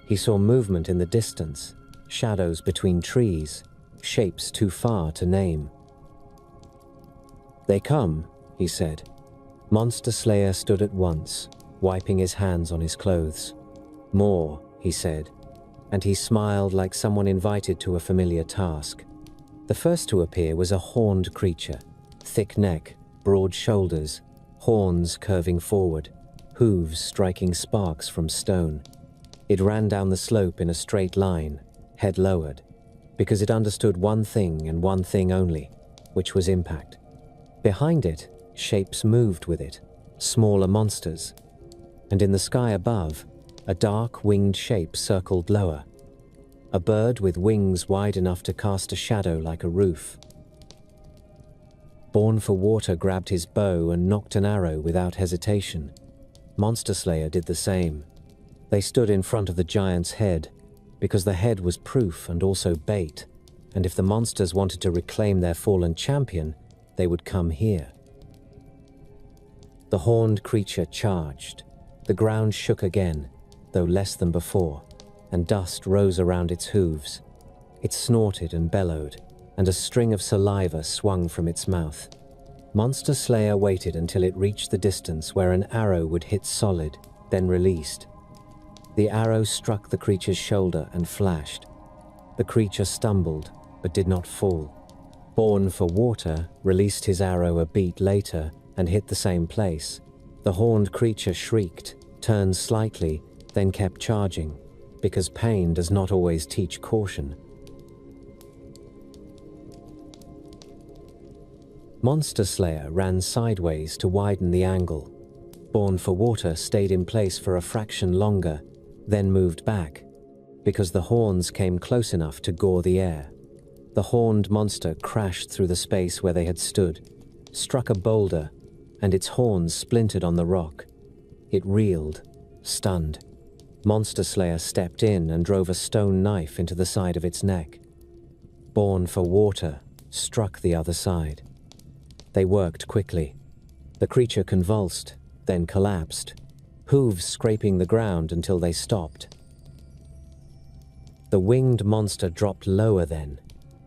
He saw movement in the distance, shadows between trees, shapes too far to name. "They come," he said. Monster Slayer stood at once, wiping his hands on his clothes. "More," he said, and he smiled like someone invited to a familiar task. The first to appear was a horned creature, thick neck, broad shoulders, horns curving forward, hooves striking sparks from stone. It ran down the slope in a straight line, head lowered, because it understood one thing and one thing only, which was impact. Behind it, shapes moved with it, smaller monsters, and in the sky above, A dark, winged shape circled lower. A bird with wings wide enough to cast a shadow like a roof. Born for Water grabbed his bow and nocked an arrow without hesitation. Monster Slayer did the same. They stood in front of the giant's head, because the head was proof and also bait, and if the monsters wanted to reclaim their fallen champion, they would come here. The horned creature charged. The ground shook again, though less than before, and dust rose around its hooves. It snorted and bellowed, and a string of saliva swung from its mouth. Monster Slayer waited until it reached the distance where an arrow would hit solid, then released. The arrow struck the creature's shoulder and flashed. The creature stumbled, but did not fall. Born for Water released his arrow a beat later and hit the same place. The horned creature shrieked, turned slightly, then kept charging, because pain does not always teach caution. Monster Slayer ran sideways to widen the angle. Born for Water stayed in place for a fraction longer, then moved back, because the horns came close enough to gore the air. The horned monster crashed through the space where they had stood, struck a boulder, and its horns splintered on the rock. It reeled, stunned. Monster Slayer stepped in and drove a stone knife into the side of its neck. Born for Water struck the other side. They worked quickly. The creature convulsed, then collapsed, hooves scraping the ground until they stopped. The winged monster dropped lower then,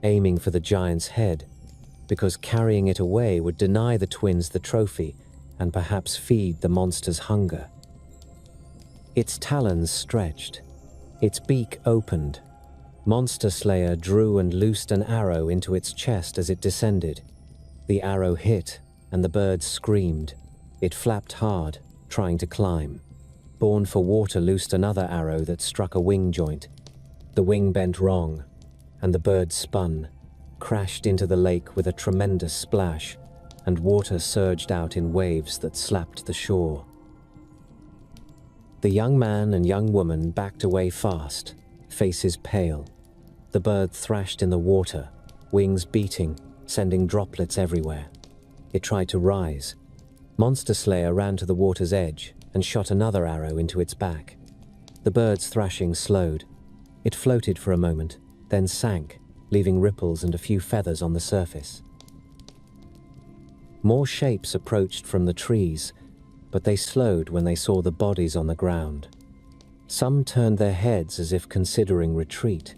aiming for the giant's head, because carrying it away would deny the twins the trophy and perhaps feed the monster's hunger. Its talons stretched. Its beak opened. Monster Slayer drew and loosed an arrow into its chest as it descended. The arrow hit, and the bird screamed. It flapped hard, trying to climb. Born for Water loosed another arrow that struck a wing joint. The wing bent wrong, and the bird spun, crashed into the lake with a tremendous splash, and water surged out in waves that slapped the shore. The young man and young woman backed away fast, faces pale. The bird thrashed in the water, wings beating, sending droplets everywhere. It tried to rise. Monster Slayer ran to the water's edge and shot another arrow into its back. The bird's thrashing slowed. It floated for a moment, then sank, leaving ripples and a few feathers on the surface. More shapes approached from the trees, but they slowed when they saw the bodies on the ground. Some turned their heads as if considering retreat.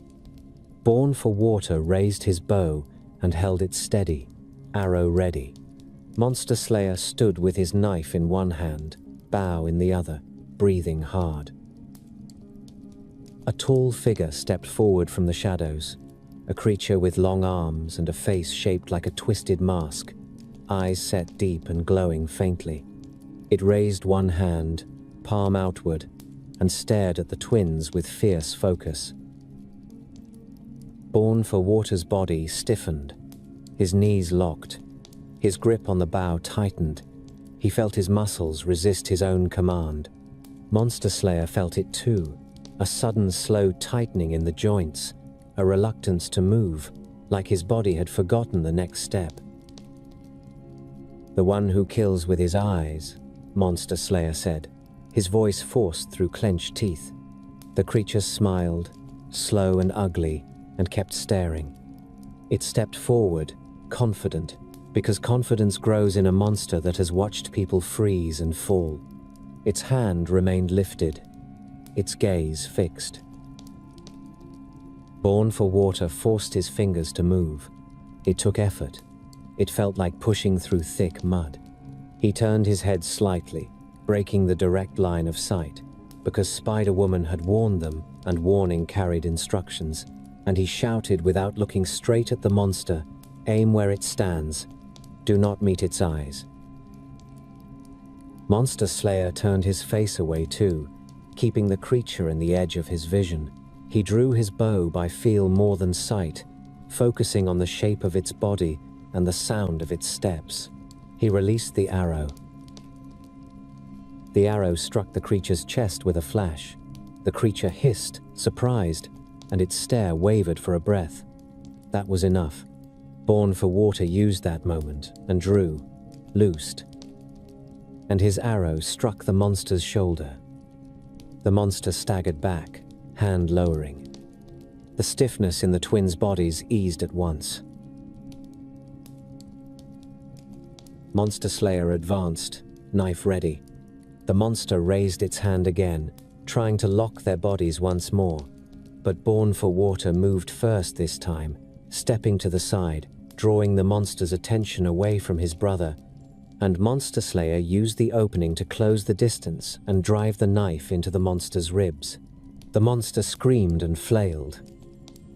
Born for Water raised his bow and held it steady, arrow ready. Monster Slayer stood with his knife in one hand, bow in the other, breathing hard. A tall figure stepped forward from the shadows, a creature with long arms and a face shaped like a twisted mask, eyes set deep and glowing faintly. It raised one hand, palm outward, and stared at the twins with fierce focus. Born for Water's body stiffened. His knees locked. His grip on the bow tightened. He felt his muscles resist his own command. Monster Slayer felt it too, a sudden slow tightening in the joints, a reluctance to move, like his body had forgotten the next step. "The one who kills with his eyes," Monster Slayer said, his voice forced through clenched teeth. The creature smiled, slow and ugly, and kept staring. It stepped forward, confident, because confidence grows in a monster that has watched people freeze and fall. Its hand remained lifted, its gaze fixed. Born for Water forced his fingers to move. It took effort. It felt like pushing through thick mud. He turned his head slightly, breaking the direct line of sight, because Spider-Woman had warned them, and warning carried instructions, and he shouted without looking straight at the monster, "Aim where it stands. Do not meet its eyes." Monster Slayer turned his face away too, keeping the creature in the edge of his vision. He drew his bow by feel more than sight, focusing on the shape of its body and the sound of its steps. He released the arrow. The arrow struck the creature's chest with a flash, The creature hissed, surprised, and its stare wavered for a breath. That was enough. Born for Water used that moment and drew, loosed, and his arrow struck the monster's shoulder. The monster staggered back, hand lowering. The stiffness in the twins' bodies eased at once. Monster Slayer advanced, knife ready. The monster raised its hand again, trying to lock their bodies once more. But Born for Water moved first this time, stepping to the side, drawing the monster's attention away from his brother, and Monster Slayer used the opening to close the distance and drive the knife into the monster's ribs. The monster screamed and flailed.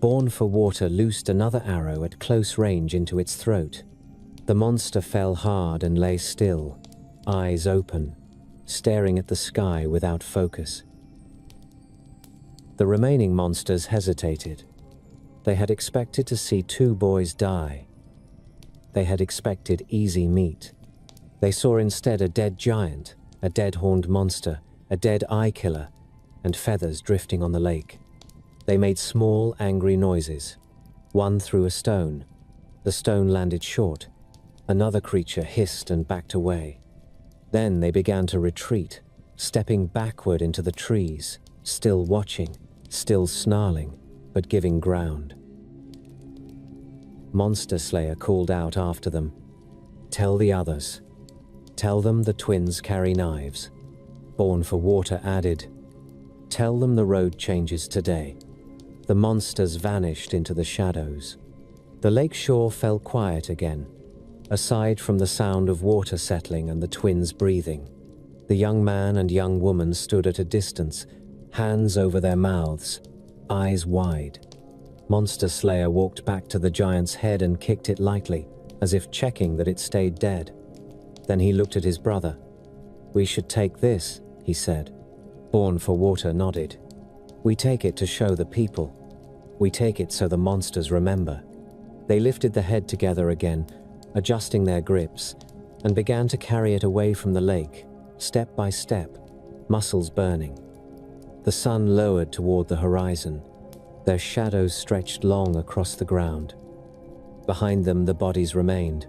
Born for Water loosed another arrow at close range into its throat. The monster fell hard and lay still, eyes open, staring at the sky without focus. The remaining monsters hesitated. They had expected to see two boys die. They had expected easy meat. They saw instead a dead giant, a dead horned monster, a dead eye killer, and feathers drifting on the lake. They made small, angry noises. One threw a stone. The stone landed short. Another creature hissed and backed away. Then they began to retreat, stepping backward into the trees, still watching, still snarling, but giving ground. Monster Slayer called out after them, "Tell the others. Tell them the twins carry knives." Born for Water added, "Tell them the road changes today." The monsters vanished into the shadows. The lake shore fell quiet again, aside from the sound of water settling and the twins breathing. The young man and young woman stood at a distance, hands over their mouths, eyes wide. Monster Slayer walked back to the giant's head and kicked it lightly, as if checking that it stayed dead. Then he looked at his brother. "We should take this," he said. Born for Water nodded. "We take it to show the people. We take it so the monsters remember." They lifted the head together again, adjusting their grips, and began to carry it away from the lake, step by step, muscles burning. The sun lowered toward the horizon. Their shadows stretched long across the ground. Behind them, the bodies remained.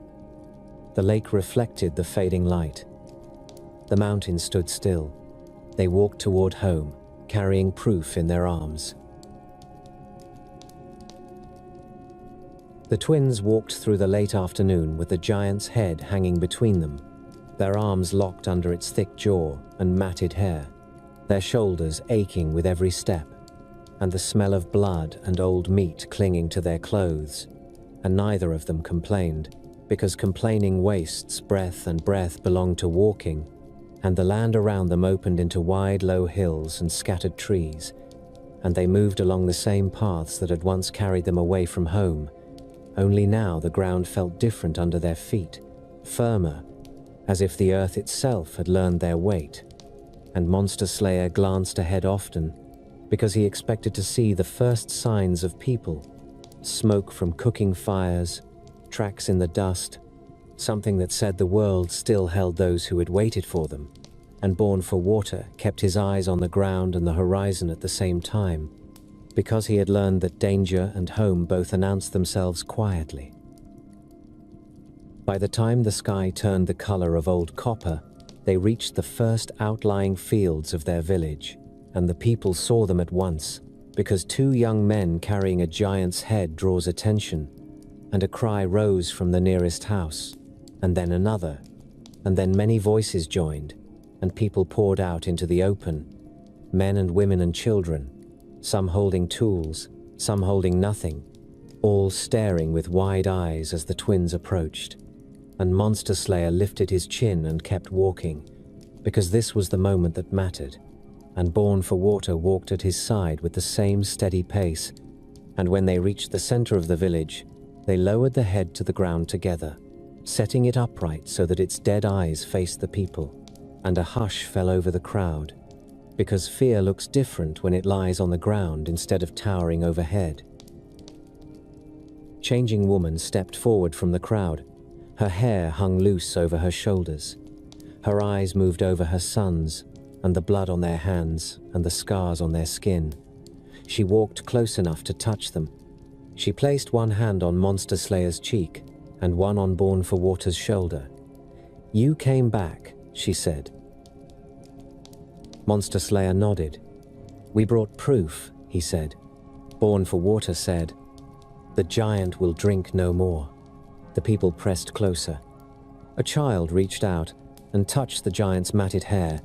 The lake reflected the fading light. The mountains stood still. They walked toward home, carrying proof in their arms. The twins walked through the late afternoon with the giant's head hanging between them, their arms locked under its thick jaw and matted hair, their shoulders aching with every step, and the smell of blood and old meat clinging to their clothes. And neither of them complained, because complaining wastes breath, and breath belonged to walking, and the land around them opened into wide, low hills and scattered trees, and they moved along the same paths that had once carried them away from home. Only now the ground felt different under their feet, firmer, as if the earth itself had learned their weight. And Monster Slayer glanced ahead often, because he expected to see the first signs of people, smoke from cooking fires, tracks in the dust, something that said the world still held those who had waited for them. And Born for Water kept his eyes on the ground and the horizon at the same time, because he had learned that danger and home both announced themselves quietly. By the time the sky turned the color of old copper, they reached the first outlying fields of their village, and the people saw them at once, because two young men carrying a giant's head draws attention, and a cry rose from the nearest house, and then another, and then many voices joined, and people poured out into the open, men and women and children, some holding tools, some holding nothing, all staring with wide eyes as the twins approached. And Monster Slayer lifted his chin and kept walking, because this was the moment that mattered, and Born for Water walked at his side with the same steady pace, and when they reached the center of the village, they lowered the head to the ground together, setting it upright so that its dead eyes faced the people, and a hush fell over the crowd, because fear looks different when it lies on the ground instead of towering overhead. Changing Woman stepped forward from the crowd. Her hair hung loose over her shoulders. Her eyes moved over her sons, and the blood on their hands and the scars on their skin. She walked close enough to touch them. She placed one hand on Monster Slayer's cheek and one on Born for Water's shoulder. "You came back," she said. Monster Slayer nodded. "We brought proof," he said. Born for Water said, "The giant will drink no more." The people pressed closer. A child reached out and touched the giant's matted hair,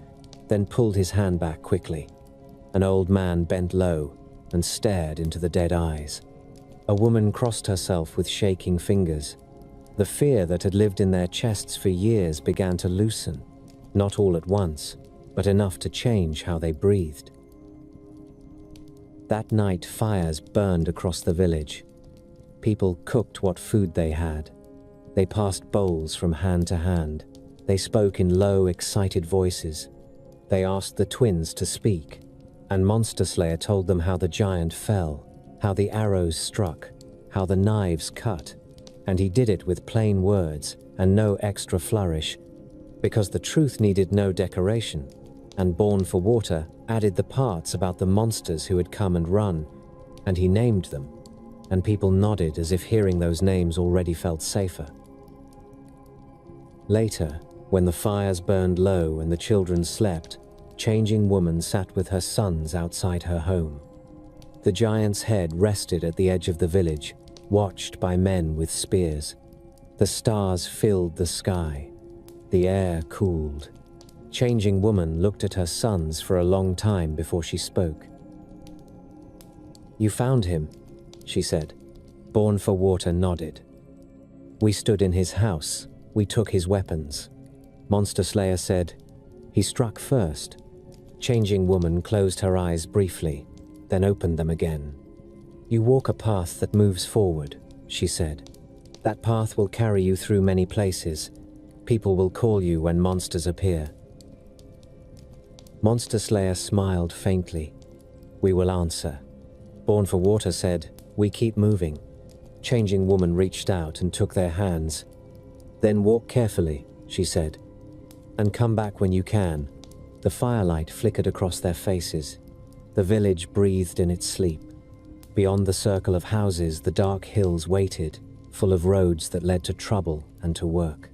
then pulled his hand back quickly. An old man bent low and stared into the dead eyes. A woman crossed herself with shaking fingers. The fear that had lived in their chests for years began to loosen, not all at once, but enough to change how they breathed. That night, fires burned across the village. People cooked what food they had. They passed bowls from hand to hand. They spoke in low, excited voices. They asked the twins to speak, and Monster Slayer told them how the giant fell, how the arrows struck, how the knives cut, and he did it with plain words and no extra flourish, because the truth needed no decoration, and Born for Water added the parts about the monsters who had come and run, and he named them, and people nodded as if hearing those names already felt safer. Later, when the fires burned low and the children slept, Changing Woman sat with her sons outside her home. The giant's head rested at the edge of the village, watched by men with spears. The stars filled the sky. The air cooled. Changing Woman looked at her sons for a long time before she spoke. "You found him," she said. Born for Water nodded. "We stood in his house. We took his weapons." Monster Slayer said, "He struck first." Changing Woman closed her eyes briefly, then opened them again. "You walk a path that moves forward," she said. "That path will carry you through many places. People will call you when monsters appear." Monster Slayer smiled faintly. "We will answer." Born for Water said, "We keep moving." Changing Woman reached out and took their hands. "Then walk carefully," she said, "and come back when you can." The firelight flickered across their faces. The village breathed in its sleep. Beyond the circle of houses, the dark hills waited, full of roads that led to trouble and to work.